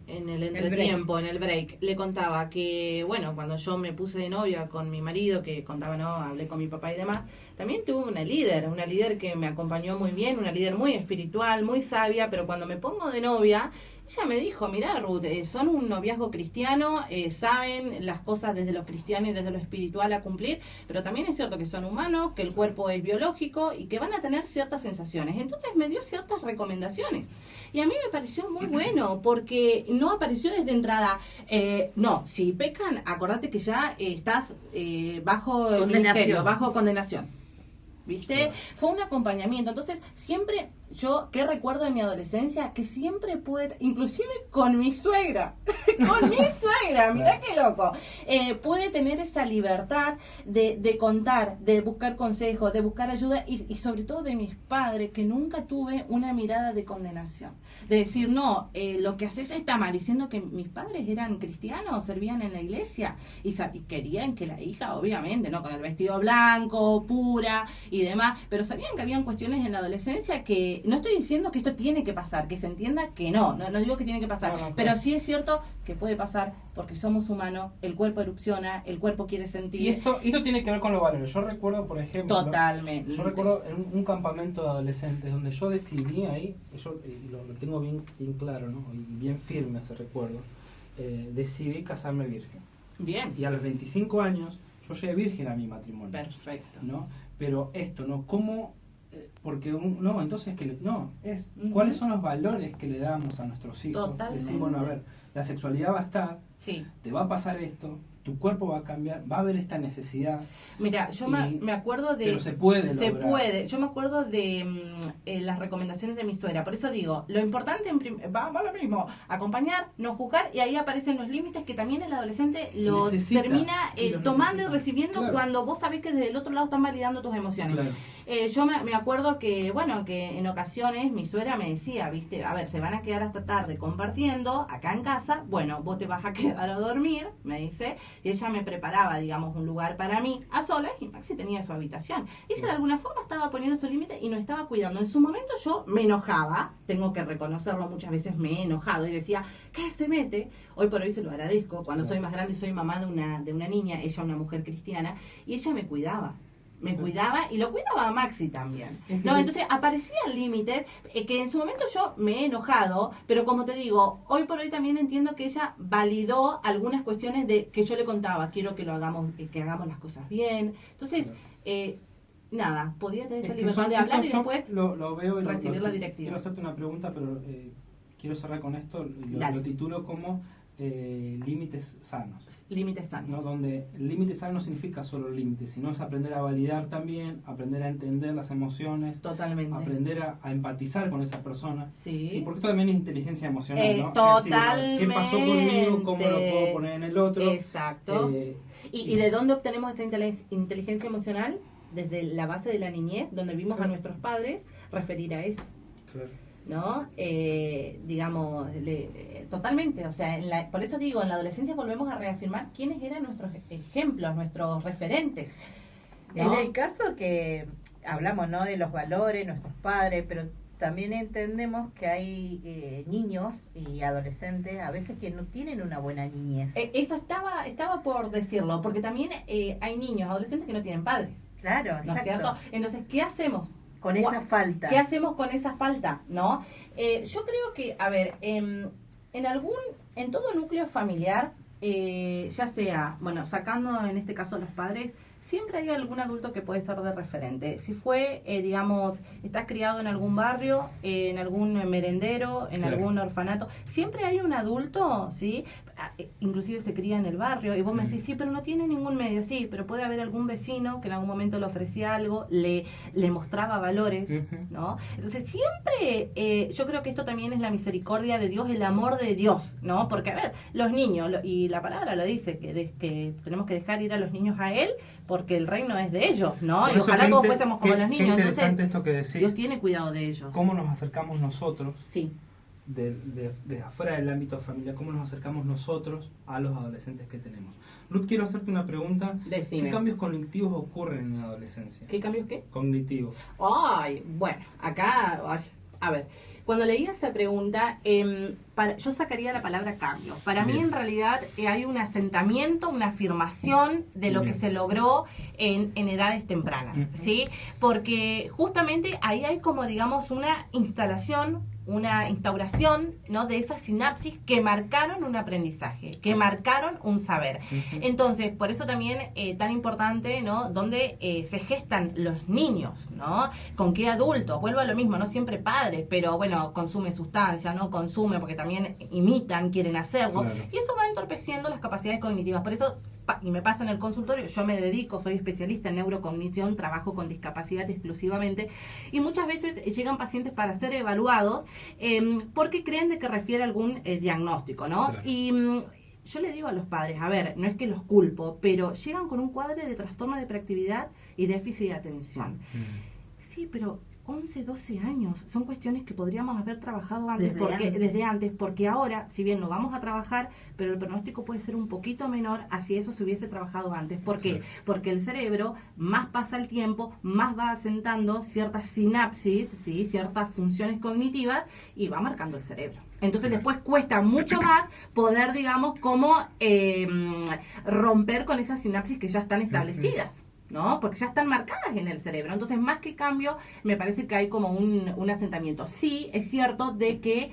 en el entretiempo, en el break, le contaba que, bueno, cuando yo me puse de novia con mi marido, que contaba, no, hablé con mi papá y demás, también tuve una líder que me acompañó muy bien, una líder muy espiritual, muy sabia, pero cuando me pongo de novia, ella me dijo, mirá Ruth, son un noviazgo cristiano, saben las cosas desde lo cristiano y desde lo espiritual a cumplir, pero también es cierto que son humanos, que el cuerpo es biológico y que van a tener ciertas sensaciones. Entonces me dio ciertas recomendaciones. Y a mí me pareció muy bueno, porque no apareció desde entrada, no, si pecan, acordate que ya estás bajo el ministerio, bajo condenación. ¿Viste? Claro. Fue un acompañamiento. Entonces, siempre, yo, ¿qué recuerdo de mi adolescencia? Que siempre pude, inclusive con mi suegra, con mi suegra, mirá qué loco, pude tener esa libertad de contar, de buscar consejos, de buscar ayuda y sobre todo de mis padres, que nunca tuve una mirada de condenación. De decir, no, lo que haces está mal, diciendo que mis padres eran cristianos, servían en la iglesia y querían que la hija, obviamente, no con el vestido blanco, pura y demás, pero sabían que habían cuestiones en la adolescencia que no estoy diciendo que esto tiene que pasar, que se entienda que no digo que tiene que pasar, pero sí es cierto que puede pasar porque somos humanos, el cuerpo erupciona, el cuerpo quiere sentir. Y esto tiene que ver con los valores. Yo recuerdo, por ejemplo, totalmente. Yo recuerdo en un campamento de adolescentes donde yo decidí ahí, lo tengo bien claro, ¿no? Y bien firme ese recuerdo, decidí casarme virgen. Bien. Y a los 25 años yo llegué virgen a mi matrimonio. Perfecto. ¿No? Pero esto, ¿no? ¿Cómo? Porque no, entonces ¿cuáles son los valores que le damos a nuestros hijos? Totalmente. Decir, bueno, a ver, la sexualidad va a estar, sí, te va a pasar esto, tu cuerpo va a cambiar, va a haber esta necesidad. Mira, yo me acuerdo de... Pero se puede lograr. Se puede. Yo me acuerdo de las recomendaciones de mi suegra. Por eso digo, lo importante va lo mismo, acompañar, no juzgar, y ahí aparecen los límites que también el adolescente lo termina tomando y recibiendo, claro, cuando vos sabés que desde el otro lado están validando tus emociones. Claro. Yo me acuerdo que, bueno, que en ocasiones mi suegra me decía, viste, a ver, se van a quedar hasta tarde compartiendo acá en casa, bueno, vos te vas a quedar a dormir, me dice, y ella me preparaba, digamos, un lugar para mí a solas, y Maxi tenía su habitación. Y ella de alguna forma estaba poniendo su límite y nos estaba cuidando. En su momento yo me enojaba, tengo que reconocerlo, muchas veces me he enojado y decía, ¿qué se mete? Hoy por hoy se lo agradezco, cuando soy más grande soy mamá de una niña, ella una mujer cristiana, y ella me cuidaba. Me cuidaba y lo cuidaba a Maxi también. No, entonces aparecían límites que en su momento yo me he enojado, pero como te digo, hoy por hoy también entiendo que ella validó algunas cuestiones de que yo le contaba, quiero que lo hagamos, que hagamos las cosas bien. Entonces, nada, podía tener esa libertad de hablar y después lo veo y recibir la directiva. Quiero hacerte una pregunta, pero quiero cerrar con esto, lo titulo como límites sanos. Límites sanos. ¿No? Donde el límite sano no significa solo límites, sino es aprender a validar también, aprender a entender las emociones. Totalmente. Aprender a empatizar con esa persona. Sí. Porque esto también es inteligencia emocional, ¿no? Totalmente. Es decir, ¿qué pasó conmigo? ¿Cómo lo puedo poner en el otro? Exacto. ¿Y de dónde obtenemos esta inteligencia emocional? Desde la base de la niñez, donde vimos a nuestros padres referir a eso. Claro. ¿No? Digamos, totalmente, o sea, por eso digo, en la adolescencia volvemos a reafirmar quiénes eran nuestros ejemplos, nuestros referentes, ¿no? En el caso que hablamos, ¿no?, de los valores, nuestros padres, pero también entendemos que hay niños y adolescentes a veces que no tienen una buena niñez. Eso estaba por decirlo, porque también hay niños, adolescentes que no tienen padres. Claro, ¿no es cierto? Entonces, ¿qué hacemos? Con esa falta. ¿Qué hacemos con esa falta? ¿No? Yo creo que, a ver, en todo núcleo familiar, ya sea, bueno, sacando en este caso a los padres, siempre hay algún adulto que puede ser de referente. Si fue, digamos, estás criado en algún barrio, en algún merendero, en algún orfanato, siempre hay un adulto, ¿sí? Inclusive se cría en el barrio y vos me decís, sí, pero no tiene ningún medio, sí, pero puede haber algún vecino que en algún momento le ofrecía algo, le mostraba valores, ¿no? Entonces siempre, yo creo que esto también es la misericordia de Dios, el amor de Dios, ¿no? Porque, a ver, los niños, y la palabra lo dice, que tenemos que dejar ir a los niños a Él, porque el reino es de ellos, ¿no? Y ojalá todos fuésemos como los niños. Qué interesante entonces, esto que decís. Dios tiene cuidado de ellos. ¿Cómo nos acercamos nosotros? Sí. De afuera del ámbito familiar, cómo nos acercamos nosotros a los adolescentes que tenemos. Ruth, quiero hacerte una pregunta. Decime. ¿Qué cambios cognitivos ocurren en la adolescencia? ¿Qué cambios qué? Cognitivos. Ay, bueno, acá, a ver, cuando leí esa pregunta, yo sacaría la palabra cambio. Para mí, en realidad, hay un asentamiento, una afirmación de lo que se logró en edades tempranas, ¿sí? Porque justamente ahí hay como, digamos, una instauración, ¿no? De esas sinapsis que marcaron un aprendizaje, que marcaron un saber. Entonces, por eso también tan importante, ¿no? Donde se gestan los niños, ¿no? Con qué adultos, vuelvo a lo mismo, no siempre padres, pero bueno, consume sustancia, no consume porque también imitan, quieren hacerlo, y eso va entorpeciendo las capacidades cognitivas. Por eso, y me pasa en el consultorio, yo me dedico, soy especialista en neurocognición, trabajo con discapacidad exclusivamente, y muchas veces llegan pacientes para ser evaluados porque creen de que refiere a algún diagnóstico, ¿no? Y yo le digo a los padres, a ver, no es que los culpo, pero llegan con un cuadro de trastorno de hiperactividad y déficit de atención. Sí, pero 11, 12 años, son cuestiones que podríamos haber trabajado antes, desde antes, porque ahora, si bien lo vamos a trabajar, pero el pronóstico puede ser un poquito menor a si eso se hubiese trabajado antes. ¿Por qué? Porque el cerebro, más pasa el tiempo, más va asentando ciertas sinapsis, ¿sí? Ciertas funciones cognitivas, y va marcando el cerebro. Entonces después cuesta mucho más poder, digamos, como romper con esas sinapsis que ya están establecidas, ¿no? Porque ya están marcadas en el cerebro. Entonces, más que cambio, me parece que hay como un asentamiento. Sí, es cierto de que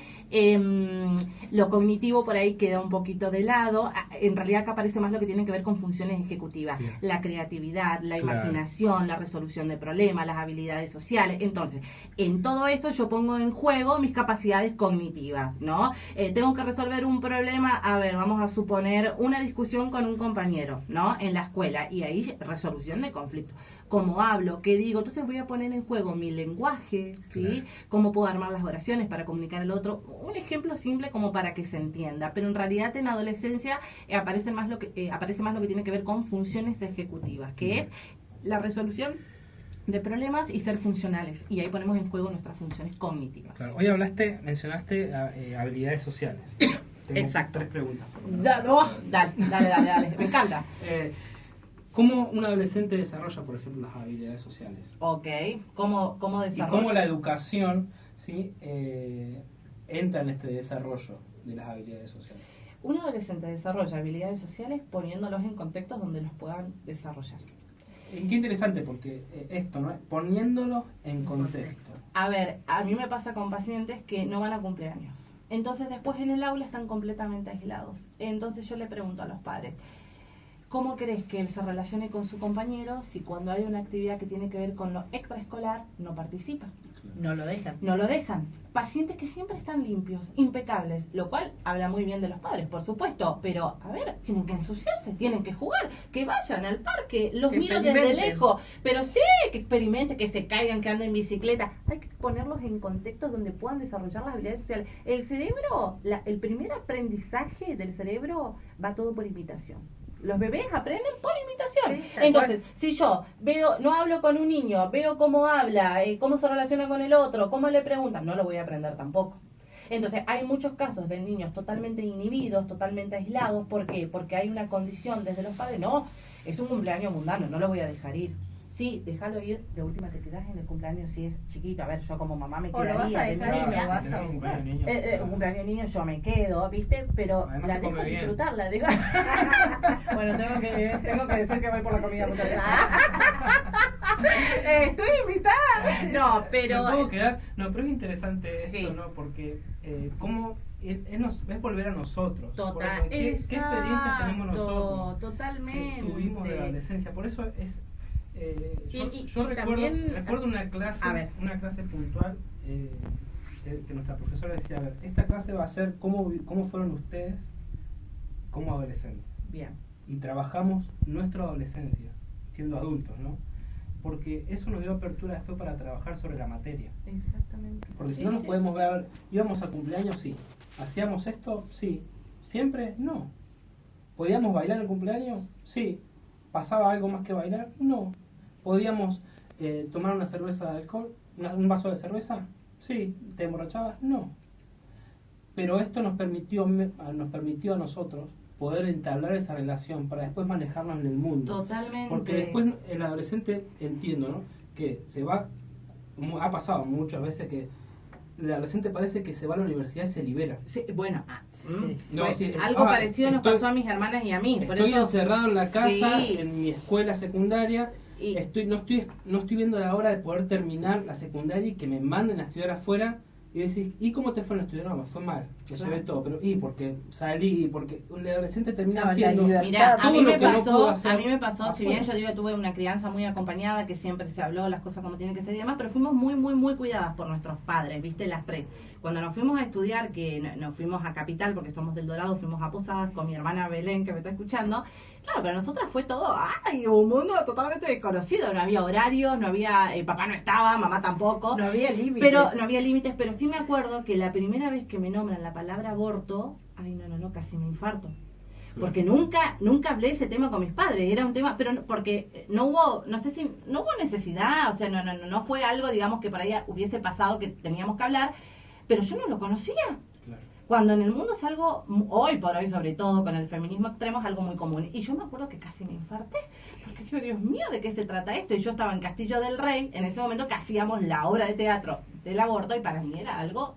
lo cognitivo por ahí queda un poquito de lado. En realidad acá aparece más lo que tiene que ver con funciones ejecutivas. Bien. La creatividad, la imaginación, la resolución de problemas, las habilidades sociales. Entonces, en todo eso yo pongo en juego mis capacidades cognitivas, ¿no? Tengo que resolver un problema, a ver, vamos a suponer una discusión con un compañero, ¿no? En la escuela, y ahí resolución de conflicto. Cómo hablo, qué digo, entonces voy a poner en juego mi lenguaje, ¿sí? Claro. Cómo puedo armar las oraciones para comunicar al otro. Un ejemplo simple como para que se entienda, pero en realidad en adolescencia aparece más lo que tiene que ver con funciones ejecutivas, que es la resolución de problemas y ser funcionales, y ahí ponemos en juego nuestras funciones cognitivas. Claro. Hoy mencionaste habilidades sociales. Tengo Exacto. 3 preguntas. Dale, me encanta. ¿Cómo un adolescente desarrolla, por ejemplo, las habilidades sociales? Ok, ¿cómo desarrolla? ¿Y cómo la educación, ¿sí? Entra en este desarrollo de las habilidades sociales? Un adolescente desarrolla habilidades sociales poniéndolos en contextos donde los puedan desarrollar. Qué interesante, porque esto, ¿no? Poniéndolos en contexto. A ver, a mí me pasa con pacientes que no van a cumpleaños. Entonces después en el aula están completamente aislados. Entonces yo le pregunto a los padres, ¿cómo crees que él se relacione con su compañero si cuando hay una actividad que tiene que ver con lo extraescolar no participa? No lo dejan. No lo dejan. Pacientes que siempre están limpios, impecables, lo cual habla muy bien de los padres, por supuesto, pero, a ver, tienen que ensuciarse, tienen que jugar, que vayan al parque, los que miro desde lejos, pero sí, que experimenten, que se caigan, que anden en bicicleta. Hay que ponerlos en contextos donde puedan desarrollar las habilidades sociales. El cerebro, el primer aprendizaje del cerebro va todo por imitación. Los bebés aprenden por imitación. Sí, entonces, si yo no hablo con un niño, veo cómo habla, cómo se relaciona con el otro, cómo le preguntan, no lo voy a aprender tampoco. Entonces, hay muchos casos de niños totalmente inhibidos, totalmente aislados. ¿Por qué? Porque hay una condición desde los padres. No, es un cumpleaños mundano, no lo voy a dejar ir. Sí, déjalo ir, de última te quedás en el cumpleaños si es chiquito. A ver, yo como mamá me quedaría de mi niña. Un cumpleaños de niño yo me quedo, ¿viste? Pero además la dejo disfrutarla. Digo. Bueno, tengo que decir que voy por la comida muchas veces. Estoy invitada. No, pero... ¿Me puedo quedar? No, pero es interesante esto, ¿no? Porque cómo... Es volver a nosotros. Total. ¿Qué experiencias tenemos nosotros? Totalmente. Que tuvimos de adolescencia. Por eso es... yo recuerdo una clase puntual que nuestra profesora decía, a ver, esta clase va a ser cómo fueron ustedes como adolescentes. Bien. Y trabajamos nuestra adolescencia, siendo adultos, ¿no? Porque eso nos dio apertura después para trabajar sobre la materia. Exactamente. Porque si no nos podemos ver, íbamos a cumpleaños, sí. ¿Hacíamos esto? Sí. ¿Siempre? No. ¿Podíamos bailar en el cumpleaños? Sí. ¿Pasaba algo más que bailar? No. ¿Podíamos tomar una cerveza de alcohol? ¿Un vaso de cerveza? Sí. ¿Te emborrachabas? No. Pero esto nos permitió a nosotros poder entablar esa relación para después manejarnos en el mundo. Totalmente. Porque después el adolescente, entiendo, ¿no? Que ha pasado muchas veces que el adolescente parece que se va a la universidad y se libera. Sí, bueno, No, sí, algo parecido nos pasó a mis hermanas y a mí. Por Estoy eso, encerrado en la casa, sí. en mi escuela secundaria. Y- No estoy viendo la hora de poder terminar la secundaria y que me manden a estudiar afuera. Y decís, ¿y cómo te fue en el estudio? No, me fue mal, me Claro. llevé todo, pero porque salí, porque el adolescente termina No, la haciendo... libertad. Mira, a todo mí lo me que no pasó, pudo hacer a mí me pasó, si afuera. bien yo digo que tuve una crianza muy acompañada, que siempre se habló las cosas como tienen que ser y demás, pero fuimos muy, muy, muy cuidadas por nuestros padres, viste, las tres. Cuando nos fuimos a estudiar, que nos fuimos a Capital, porque somos del Dorado, fuimos a Posadas con mi hermana Belén, que me está escuchando, claro, para nosotras fue todo, ¡ay! Un mundo totalmente desconocido, no había horarios, no había, papá no estaba, mamá tampoco. No había límites. Pero no había límites, pero sí me acuerdo que la primera vez que me nombran la palabra aborto, ay no, casi me infarto. Porque nunca hablé de ese tema con mis padres, era un tema, pero porque no hubo, no sé si, no hubo necesidad, o sea, no fue algo, digamos, que por ahí hubiese pasado que teníamos que hablar, pero yo no lo conocía. Claro. Cuando en el mundo es algo, hoy por hoy sobre todo, con el feminismo extremo es algo muy común. Y yo me acuerdo que casi me infarté, porque digo, Dios mío, ¿de qué se trata esto? Y yo estaba en Castillo del Rey, en ese momento que hacíamos la obra de teatro del aborto, y para mí era algo,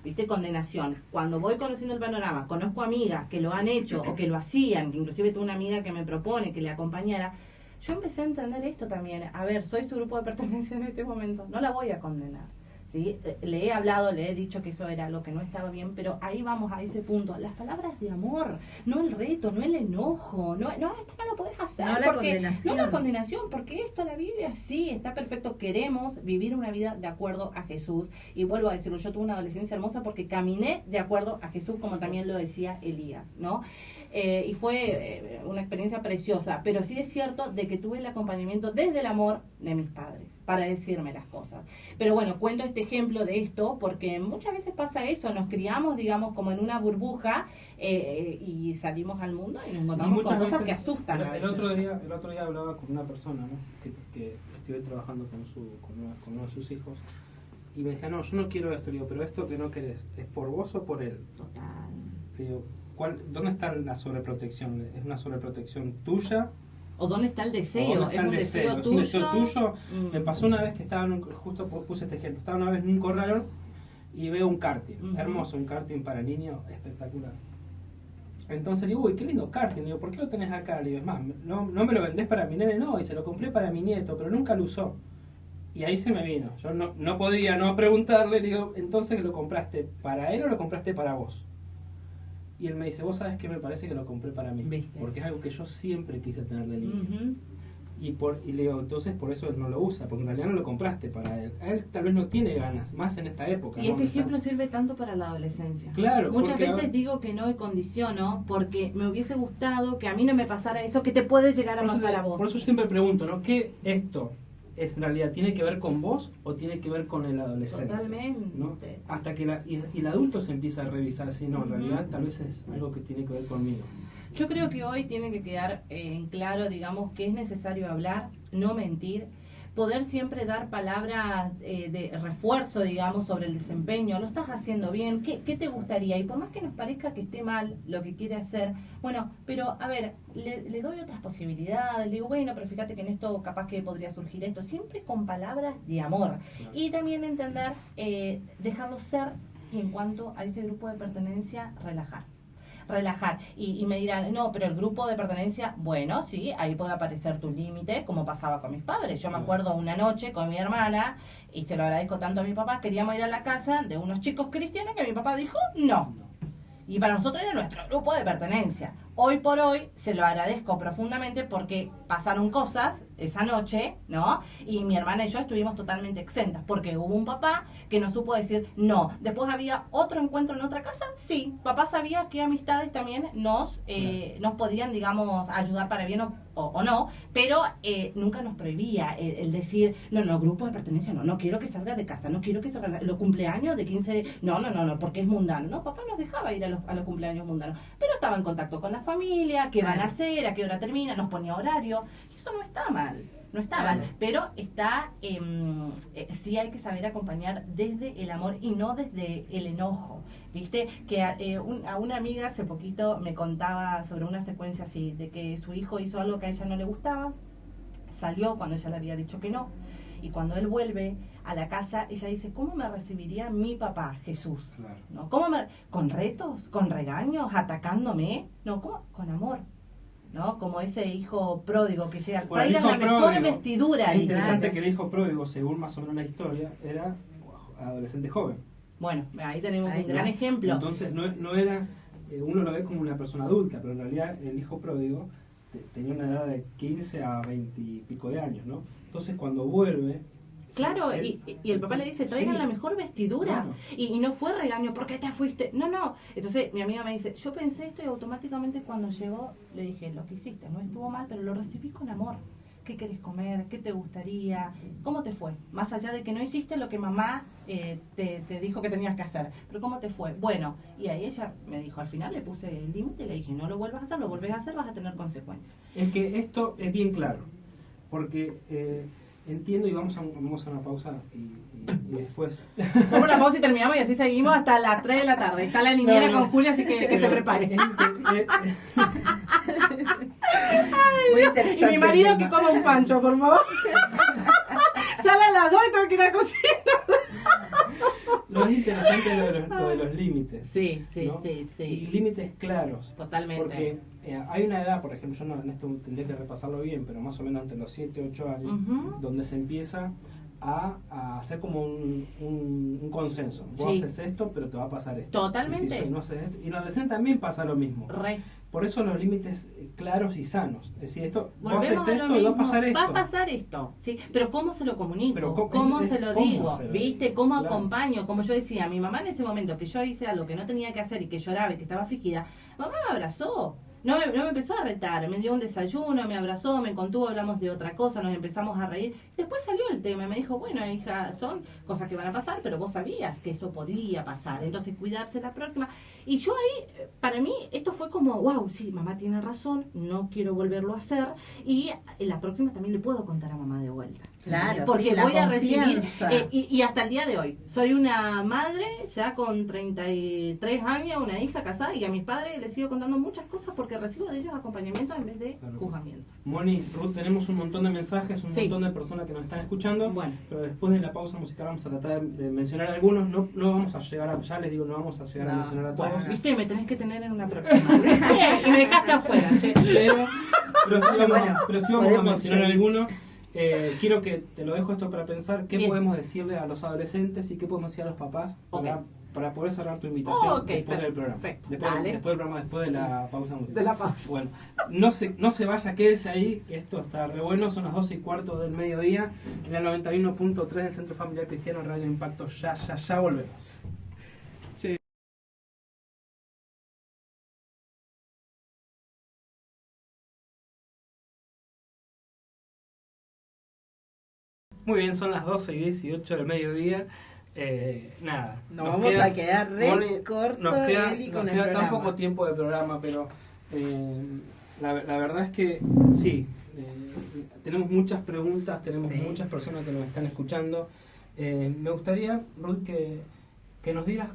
viste, condenación. Cuando voy conociendo el panorama, conozco amigas que lo han hecho o que lo hacían, que inclusive tuve una amiga que me propone que le acompañara, yo empecé a entender esto también. A ver, soy su grupo de pertenencia en este momento, no la voy a condenar. ¿Sí? Le he hablado, le he dicho que eso era algo que no estaba bien, pero ahí vamos a ese punto. Las palabras de amor, no el reto, no el enojo, no esto no lo podés hacer. No la porque, condenación. No la condenación, porque esto la Biblia sí está perfecto. Queremos vivir una vida de acuerdo a Jesús. Y vuelvo a decirlo, yo tuve una adolescencia hermosa porque caminé de acuerdo a Jesús, como también lo decía Elías, ¿no? Y fue una experiencia preciosa, pero sí es cierto de que tuve el acompañamiento desde el amor de mis padres para decirme las cosas. Pero bueno, cuento este ejemplo de esto porque muchas veces pasa eso, nos criamos, digamos, como en una burbuja y salimos al mundo y nos encontramos muchas con cosas veces- que asustan. a El veces. otro día hablaba con una persona, ¿no? que estuve trabajando con uno de sus hijos y me decía, no, yo no quiero esto. Le digo, pero esto que no querés, ¿es por vos o por él? Total. Le digo, ¿dónde está la sobreprotección? ¿Es una sobreprotección tuya? ¿O dónde está el ¿O deseo? dónde está el deseo? ¿Es un deseo tuyo? Mm. Me pasó una vez que estaba, justo puse este ejemplo, estaba una vez en un corral y veo un karting, Ujú. hermoso, un karting para niños, espectacular. Entonces le digo, uy, qué lindo karting, le digo, ¿por qué lo tenés acá? Le digo, es más, no me lo vendés para mi nene, no, y se lo compré para mi nieto, pero nunca lo usó. Y ahí se me vino, yo no podía no preguntarle, le digo, entonces ¿lo compraste para él o lo compraste para vos? Y él me dice, vos sabés que me parece que lo compré para mí, ¿Viste? porque es algo que yo siempre quise tener de niño. Ujú. Y le digo, entonces por eso él no lo usa, porque en realidad no lo compraste para él. A él tal vez no tiene ganas, más en esta época. Y ¿no? este ejemplo sirve tanto para la adolescencia. Claro, Muchas porque, a veces ver, digo que no me condiciono porque me hubiese gustado que a mí no me pasara eso que te puede llegar a pasar a vos. por eso yo siempre pregunto, ¿no? ¿Qué esto es, en realidad tiene que ver con vos o tiene que ver con el adolescente? Totalmente. ¿No? Hasta que y el adulto se empieza a revisar, si no, en Ujú. realidad tal vez es algo que tiene que ver conmigo. Yo creo que hoy tiene que quedar en claro, digamos, que es necesario hablar, no mentir, poder siempre dar palabras de refuerzo, digamos, sobre el desempeño. Lo estás haciendo bien, ¿qué te gustaría? Y por más que nos parezca que esté mal lo que quiere hacer, bueno, pero a ver, le doy otras posibilidades, le digo, bueno, pero fíjate que en esto capaz que podría surgir esto, siempre con palabras de amor. Claro. Y también entender, dejarlo ser y en cuanto a ese grupo de pertenencia, relajar. Y me dirán, no, pero el grupo de pertenencia, bueno, sí, ahí puede aparecer tu límite, como pasaba con mis padres. Yo me acuerdo una noche con mi hermana, y se lo agradezco tanto a mi papá, queríamos ir a la casa de unos chicos cristianos que mi papá dijo, no. Y para nosotros era nuestro grupo de pertenencia. Hoy por hoy se lo agradezco profundamente porque pasaron cosas esa noche, ¿no? Y mi hermana y yo estuvimos totalmente exentas porque hubo un papá que nos supo decir no. Después había otro encuentro en otra casa, sí. Papá sabía que amistades también nos podían, digamos, ayudar para bien o no, pero nunca nos prohibía el decir, no, grupo de pertenencia, no quiero que salgas de casa, no quiero que se los cumpleaños de 15, no, porque es mundano. No, papá nos dejaba ir a los cumpleaños mundanos, pero estaba en contacto con la familia, qué van a hacer, a qué hora termina, nos ponía horario, y eso no está mal. No está mal, pero está sí hay que saber acompañar desde el amor y no desde el enojo. Viste que a una amiga hace poquito me contaba sobre una secuencia así, de que su hijo hizo algo que a ella no le gustaba, salió cuando ella le había dicho que no, Y cuando él vuelve a la casa, ella dice, ¿cómo me recibiría mi papá, Jesús? Claro. ¿No? ¿Con retos? ¿Con regaños? ¿Atacándome? No, ¿cómo? Con amor. ¿No? Como ese hijo pródigo que llega, Bueno, el traigan la hijo mejor pródigo. vestidura. Es dice. interesante que el hijo pródigo, según más o menos la historia, era adolescente joven. Bueno, ahí tenemos Ahí un gran está. ejemplo. Entonces no era, uno lo ve como una persona adulta, pero en realidad el hijo pródigo tenía una edad de 15 a 20 y pico de años, ¿no? Entonces cuando vuelve... Claro, él- y el papá le dice, traigan sí, la mejor vestidura. claro. Y no fue regaño, ¿por qué te fuiste? No, no. Entonces mi amiga me dice, yo pensé esto y automáticamente cuando llegó le dije, lo que hiciste no estuvo mal, pero lo recibí con amor. ¿Qué querés comer? ¿Qué te gustaría? ¿Cómo te fue? Más allá de que no hiciste lo que mamá te dijo que tenías que hacer. Pero ¿cómo te fue? Bueno, y ahí ella me dijo, al final le puse el límite y le dije, no lo vuelvas a hacer, lo volvés a hacer, vas a tener consecuencias. Es que esto es bien claro, porque entiendo y vamos a una pausa y después... Vamos a la pausa y terminamos y así seguimos hasta las 3 de la tarde. Está la niñera No, no. con Julia, así que se prepare. Muy Y interesante mi marido el que tema. coma un pancho, por favor. Sale a las 2 y tengo que ir a cocinar. Lo es interesante lo de los límites. Sí, sí, ¿no? sí, sí. Y límites claros. Totalmente. Porque hay una edad, por ejemplo, yo no, en esto tendría que repasarlo bien, pero más o menos entre los 7 y 8 años, Ujú. donde se empieza a hacer como un consenso. Vos Sí. haces esto, pero te va a pasar esto. Totalmente. Y si no haces esto. Y en adolescente también pasa lo mismo. Re. Por eso los límites claros y sanos. Es decir, vos Volvemos haces a lo esto y va a mismo. pasar esto. Va a pasar esto, ¿sí? Pero ¿cómo se lo comunico? Pero ¿Cómo es se lo cómo digo? se lo ¿Viste? digo. ¿Cómo Claro. acompaño? Como yo decía, a mi mamá en ese momento que yo hice algo que no tenía que hacer y que lloraba y que estaba afligida, mamá me abrazó. No me empezó a retar, me dio un desayuno, me abrazó, me contuvo, hablamos de otra cosa, nos empezamos a reír. Después salió el tema y me dijo, bueno, hija, son cosas que van a pasar, pero vos sabías que esto podía pasar, entonces cuidarse la próxima. Y yo ahí, para mí, esto fue como, wow, sí, mamá tiene razón, no quiero volverlo a hacer, y en la próxima también le puedo contar a mamá de vuelta. Claro, Porque sí, la voy a recibir, confianza. y hasta el día de hoy, soy una madre ya con 33 años, una hija casada, y a mis padres les sigo contando muchas cosas porque recibo de ellos acompañamiento en vez de Claro. juzgamiento. Moni, Ruth, tenemos un montón de mensajes, un Sí. montón de personas que nos están escuchando, Bueno. pero después de la pausa musical vamos a tratar de mencionar algunos, no vamos a llegar a, ya les digo, no vamos a llegar a No, mencionar a todos, bueno. Viste, me tenés que tener en una próxima. Y me dejaste afuera, che. pero sí vamos, Bueno, pero sí vamos a podemos mencionar seguir. algunos. Quiero que te lo dejo esto para pensar, qué Bien. podemos decirle a los adolescentes y qué podemos decir a los papás para poder cerrar tu invitación Ok, después del programa. perfecto. Después Dale. del programa, después de la pausa musical. De la pausa. Bueno, no se vaya, quédese ahí, que esto está re bueno. Son las 12:15 del mediodía en el 91.3 del Centro Familiar Cristiano Radio Impacto. Ya volvemos. Muy bien, son las 12:18 del mediodía. Nada. Nos vamos a quedar re Moni, corto, nos queda, Eli, nos con el queda tan programa. poco tiempo de programa, pero la verdad es que sí, tenemos muchas preguntas, tenemos Sí. muchas personas que nos están escuchando. Me gustaría, Ruth, que nos dieras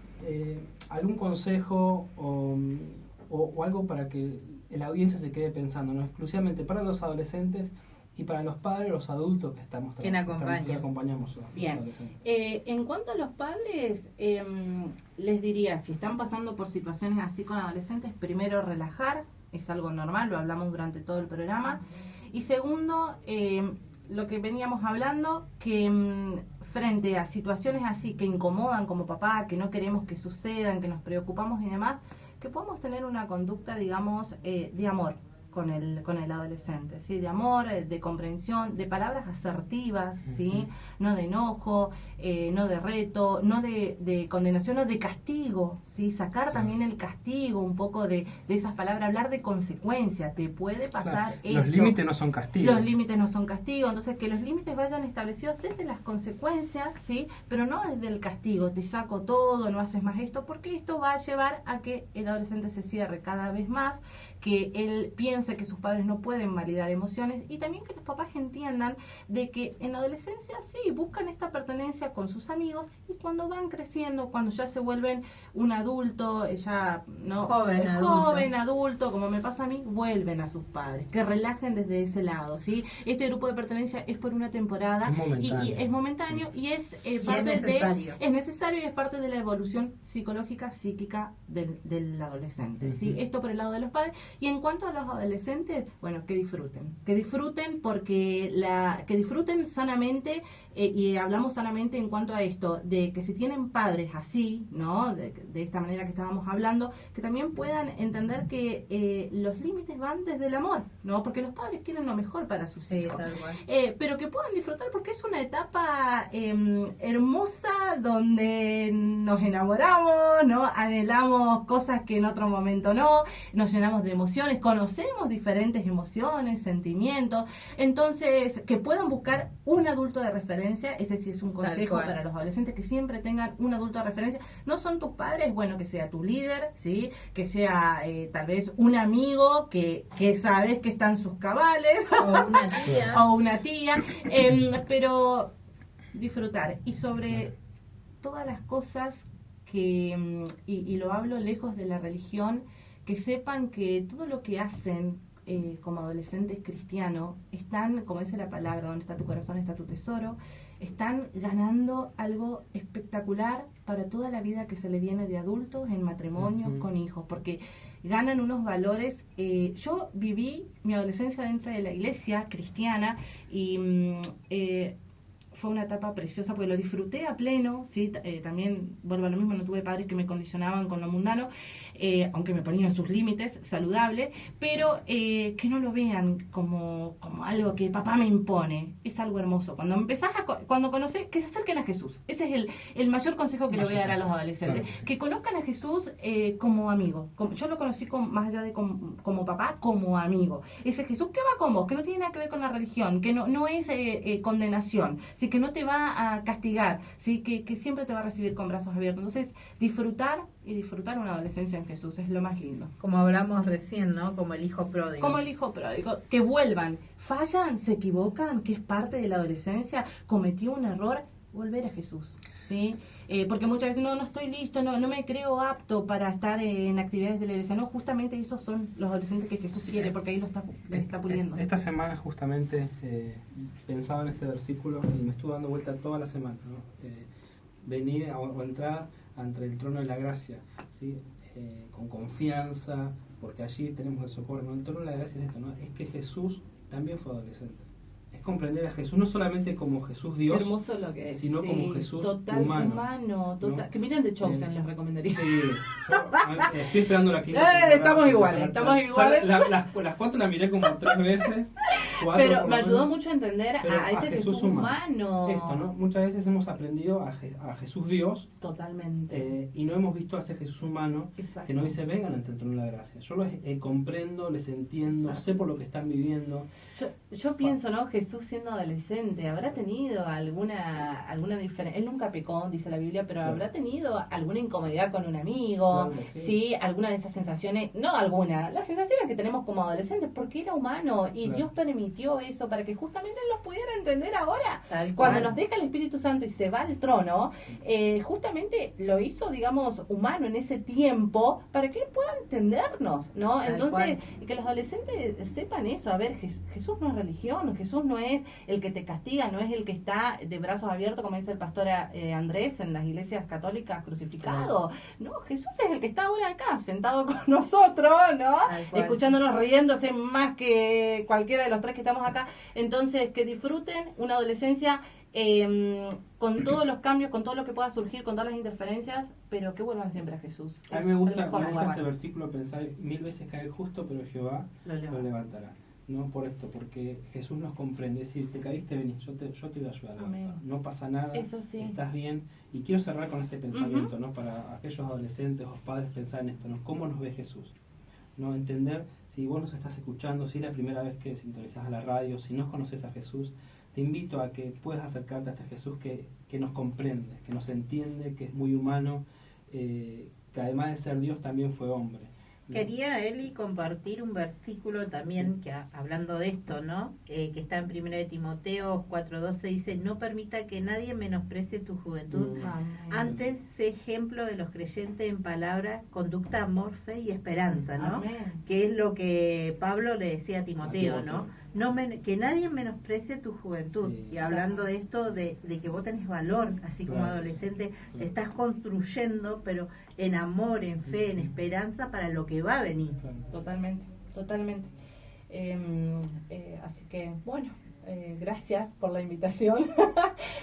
algún consejo o algo para que la audiencia se quede pensando, no exclusivamente para los adolescentes y para los padres, los adultos que estamos Quien acompaña. que acompañamos a los Bien. adolescentes. En cuanto a los padres, les diría, si están pasando por situaciones así con adolescentes, primero relajar, es algo normal, lo hablamos durante todo el programa. Y segundo, lo que veníamos hablando, que frente a situaciones así que incomodan como papá, que no queremos que sucedan, que nos preocupamos y demás, que podamos tener una conducta, digamos, de amor con el adolescente, ¿sí? De amor, de comprensión, de palabras asertivas, ¿sí? No de enojo, no de reto, no de condenación, no de castigo, ¿sí? Sacar también el castigo, un poco de esas palabras, hablar de consecuencia, te puede pasar esto. Los límites no son castigos. Los límites no son castigo, entonces que los límites vayan establecidos desde las consecuencias, ¿sí? Pero no desde el castigo, te saco todo, no haces más esto, porque esto va a llevar a que el adolescente se cierre cada vez más, que él piense piense que sus padres no pueden validar emociones, y también que los papás entiendan de que en la adolescencia sí, buscan esta pertenencia con sus amigos, y cuando van creciendo, cuando ya se vuelven un adulto, ya no joven adulto, como me pasa a mí, vuelven a sus padres, que relajen desde ese lado, ¿sí? Este grupo de pertenencia es por una temporada y es momentáneo y es parte es necesario y es parte de la evolución psicológica, psíquica del adolescente, ¿sí? Esto por el lado de los padres. Y en cuanto a los adolescentes, bueno, que disfruten porque que disfruten sanamente, y hablamos sanamente en cuanto a esto, de que si tienen padres así, ¿no? De esta manera que estábamos hablando, que también puedan entender que los límites van desde el amor, ¿no? Porque los padres quieren lo mejor para sus hijos. Tal cual. Pero que puedan disfrutar porque es una etapa hermosa donde nos enamoramos, ¿no? Anhelamos cosas que en otro momento no, nos llenamos de emociones, conocemos diferentes emociones, sentimientos. Entonces, que puedan buscar un adulto de referencia, ese sí es un consejo para los adolescentes, que siempre tengan un adulto de referencia. No son tus padres, bueno, que sea tu líder, ¿sí? Que sea tal vez un amigo que sabes que están sus cabales, o una tía, pero disfrutar. Y sobre todas las cosas que, y lo hablo lejos de la religión, que sepan que todo lo que hacen como adolescentes cristianos, están, como dice la palabra, donde está tu corazón está tu tesoro, están ganando algo espectacular para toda la vida que se le viene de adultos, en matrimonios, con hijos, porque ganan unos valores. Yo viví mi adolescencia dentro de la iglesia cristiana y fue una etapa preciosa porque lo disfruté a pleno, ¿sí? También, vuelvo a lo mismo, no tuve padres que me condicionaban con lo mundano, aunque me ponían sus límites, saludable, pero que no lo vean como algo que papá me impone. Es algo hermoso. Cuando empezás cuando conocés, que se acerquen a Jesús. Ese es el mayor consejo que le voy a dar a los adolescentes. Claro, sí. Que conozcan a Jesús como amigo. Yo lo conocí más allá de como papá, como amigo. Ese Jesús que va con vos, que no tiene nada que ver con la religión, que no es condenación, ¿sí? Que no te va a castigar, ¿sí? Que siempre te va a recibir con brazos abiertos. Entonces, disfrutar una adolescencia en Jesús es lo más lindo. Como hablamos recién, ¿no? Como el hijo pródigo. Como el hijo pródigo, que vuelvan, fallan, se equivocan, que es parte de la adolescencia, cometió un error, volver a Jesús, ¿sí? Porque muchas veces no estoy listo, no me creo apto para estar en actividades de la iglesia. No, justamente esos son los adolescentes que Jesús quiere, porque ahí lo está puliendo. Esta semana justamente pensaba en este versículo y me estuve dando vuelta toda la semana, ¿no? Venir o entrar ante el trono de la gracia, ¿sí? Con confianza, porque allí tenemos el socorro, ¿no? El trono de la gracia es esto, ¿no? Es que Jesús también fue adolescente. Es comprender a Jesús no solamente como Jesús Dios, hermoso lo que es, sino como Jesús total, humano, total. ¿No? Que miren The Chosen, les recomendaría. Sí, yo estoy esperando la quinta. Estamos iguales. Las cuatro la miré como 3 veces. Pero me ayudó mucho a entender a ese Jesús humano. Esto, ¿no? Muchas veces hemos aprendido a Jesús Dios. Totalmente. Y no hemos visto a ese Jesús humano. Exacto. Que nos dice, vengan ante el trono de la gracia. Yo los comprendo, les entiendo, exacto, sé por lo que están viviendo. Yo pienso, ¿no? Jesús siendo adolescente, ¿habrá tenido alguna diferencia? Él nunca pecó, dice la Biblia, pero claro, ¿habrá tenido alguna incomodidad con un amigo? Claro, sí. Alguna de esas sensaciones, no alguna, las sensaciones que tenemos como adolescentes, porque era humano y claro, Dios permitió eso para que justamente Él los pudiera entender ahora. Cuando nos deja el Espíritu Santo y se va al trono, justamente lo hizo, digamos, humano en ese tiempo para que Él pueda entendernos, ¿no? Entonces, que los adolescentes sepan eso. A ver, Jesús no es religión, Jesús no es el que te castiga, no es el que está de brazos abiertos, como dice el pastor Andrés, en las iglesias católicas crucificado. No, Jesús es el que está ahora acá, sentado con nosotros, ¿no? Escuchándonos, riéndose más que cualquiera de los 3 que estamos acá. Entonces, que disfruten una adolescencia con todos los cambios, con todo lo que pueda surgir, con todas las interferencias, pero que vuelvan siempre a Jesús. A mí me gusta este versículo pensar, 1000 veces cae el justo, pero Jehová lo levantará. No por esto, porque Jesús nos comprende. Es decir, te caíste, vení, yo te voy a ayudar. No pasa nada, sí, estás bien. Y quiero cerrar con este pensamiento, ¿no? Para aquellos adolescentes o padres pensar en esto, ¿no? ¿Cómo nos ve Jesús? ¿No? Entender, si vos nos estás escuchando, si es la primera vez que sintonizás a la radio, si no conoces a Jesús, te invito a que puedas acercarte a este Jesús que nos comprende, que nos entiende, que es muy humano, que además de ser Dios también fue hombre. Quería, Eli, compartir un versículo también, que hablando de esto, ¿no? Que está en 1 de Timoteo 4:12, dice: no permita que nadie menosprecie tu juventud. Antes, sé ejemplo de los creyentes en palabra, conducta, amor, fe y esperanza, ¿no? Amén. Que es lo que Pablo le decía a Timoteo, ¿no? Que nadie menosprecie tu juventud. Sí. Y hablando de esto, de que vos tenés valor, así como Claro, adolescente, claro. te estás construyendo, pero en amor, en fe, en esperanza para lo que va a venir. Claro. Totalmente, totalmente. Así que, bueno, gracias por la invitación.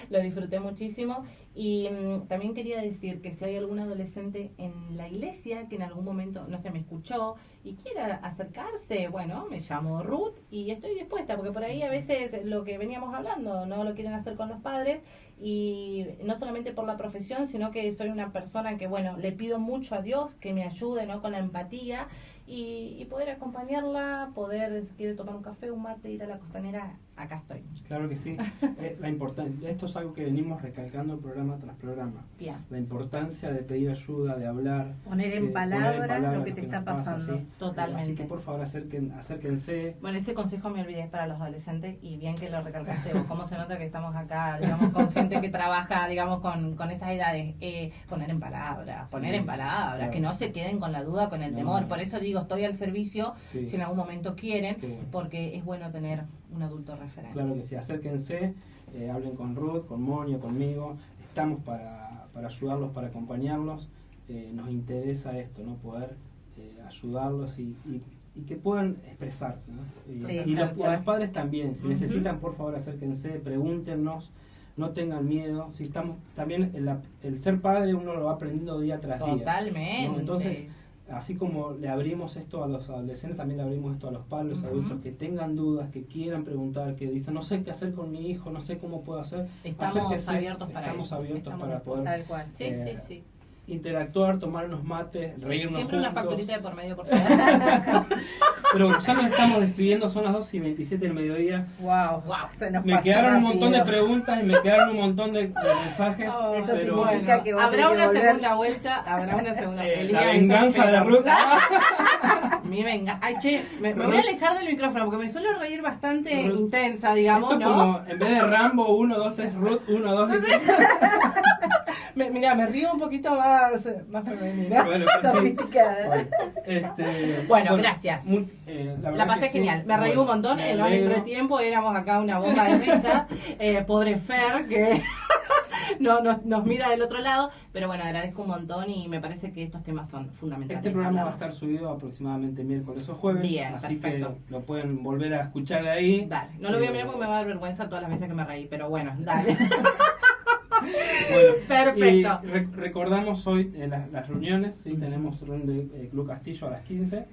Lo disfruté muchísimo. Y también quería decir que si hay algún adolescente en la iglesia que en algún momento, no sé, me escuchó y quiera acercarse, bueno, me llamo Ruth y estoy dispuesta, porque por ahí a veces lo que veníamos hablando no lo quieren hacer con los padres, y no solamente por la profesión, sino que soy una persona que, bueno, le pido mucho a Dios que me ayude, ¿no?, con la empatía y poder acompañarla, poder, si quiere tomar un café, un mate, ir a la costanera, acá estoy. Claro que sí. La importancia, esto es algo que venimos recalcando programa tras programa. Bien. La importancia de pedir ayuda, de hablar, Poner en palabras lo que te está nos pasa, pasando. ¿sí? Totalmente. Así que por favor acérquense. Bueno, ese consejo me olvidé para los adolescentes, y bien que lo recalcaste vos. ¿Cómo se nota que estamos acá, digamos, con gente que trabaja, digamos, con esas edades? Poner en palabras, Claro. que no se queden con la duda, con el No. temor. Por eso digo, estoy al servicio, Sí. si en algún momento quieren, Qué bueno. porque es bueno tener un adulto referente. Claro que sí, acérquense, hablen con Ruth, con Monio, conmigo. Estamos para ayudarlos, para acompañarlos. Nos interesa esto, ¿no? Poder ayudarlos y que puedan expresarse, ¿no? Sí, Y tal a cual. los padres también, si Ujú. necesitan, por favor, acérquense, pregúntenos, no tengan miedo. Si estamos también el ser padre uno lo va aprendiendo día tras día. Totalmente. ¿No? Entonces, así como le abrimos esto a los adolescentes, también le abrimos esto a los padres, Ujú. adultos que tengan dudas, que quieran preguntar, que dicen, no sé qué hacer con mi hijo, no sé cómo puedo hacer. Estamos Acérquense, abiertos para estamos eso. abiertos Estamos para poder Tal cual. Sí, eh, sí. interactuar, tomar unos mates, reírnos Siempre una juntos. facturita de por medio, por favor. Pero ya nos estamos despidiendo, son las 2:27 del mediodía. Wow, Wow. se nos Me pasó quedaron un montón de rápido. preguntas y me quedaron un montón de mensajes. Oh, Eso pero significa que vos habrá tenés que una volver. segunda vuelta, habrá una segunda vuelta. la venganza de Ruth. Mi venga. Ay, che, me voy a alejar del micrófono porque me suelo reír bastante Ruth. intensa, digamos, Esto ¿no? como en vez de Rambo 1, 2, 3, Ruth 1, 2, 3. Mira, me río un poquito más femenina. Bueno, pues sí. Sofisticada. Bueno, gracias. La La verdad pasé que sí. genial, me reí un montón, me en los alegro. entretiempo éramos acá una bomba de risa, pobre Fer que nos mira del otro lado, pero bueno, agradezco un montón y me parece que estos temas son fundamentales. Este programa va a hablar. estar subido aproximadamente miércoles o jueves, Bien, así perfecto. que lo pueden volver a escuchar de ahí. Dale, no lo voy a mirar porque me va a dar vergüenza todas las veces que me reí, pero bueno, dale. Bueno, Perfecto. y recordamos hoy las reuniones, ¿sí? Tenemos reunión de Club Castillo a las 15.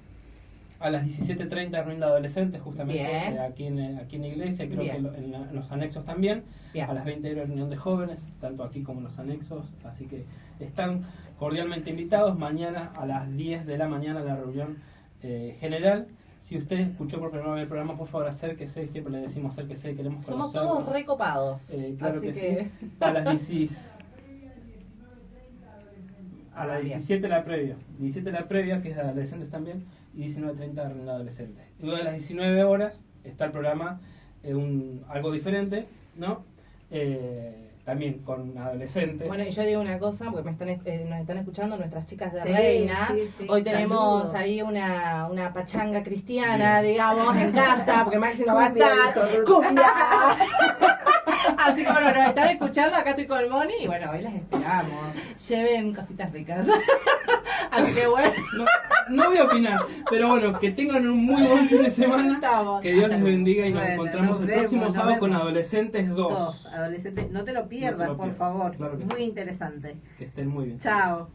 A las 17:30 reunión de adolescentes, justamente Bien. aquí en la iglesia, creo Bien. que en los anexos también. Bien. A las 20 horas reunión de jóvenes, tanto aquí como en los anexos. Así que están cordialmente invitados. Mañana a las 10 de la mañana la reunión general. Si usted escuchó por primera vez el programa, por favor acérquese. Siempre le decimos acérquese, queremos Somos conocerlos. todos recopados. Claro así que sí. A las 17 la previa. 17 la previa, que es de adolescentes también, y 19:30 la reunión de adolescentes. Luego de las 19 horas está el programa algo diferente, ¿no? También con adolescentes. Bueno, y yo digo una cosa, porque nos están escuchando nuestras chicas de Sí, Reina. sí, Hoy tenemos saludos. ahí una pachanga cristiana, Bien. digamos, en casa, porque Maxi no va a Cumbia, estar. dijo Ruth. ¡Cumbia! Así que bueno, nos están escuchando, acá estoy con el Moni y bueno, hoy las esperamos. Lleven cositas ricas. Así que bueno, No voy a opinar, pero bueno, que tengan un muy buen fin de semana. estamos. Que Dios les bendiga y nos Bueno, encontramos nos el vemos, próximo nos sábado con vemos. Adolescentes 2. Dos adolescentes. No te lo pierdas, No te lo por pierdas. favor. Claro que Muy sí. interesante. Que estén muy bien. Chao.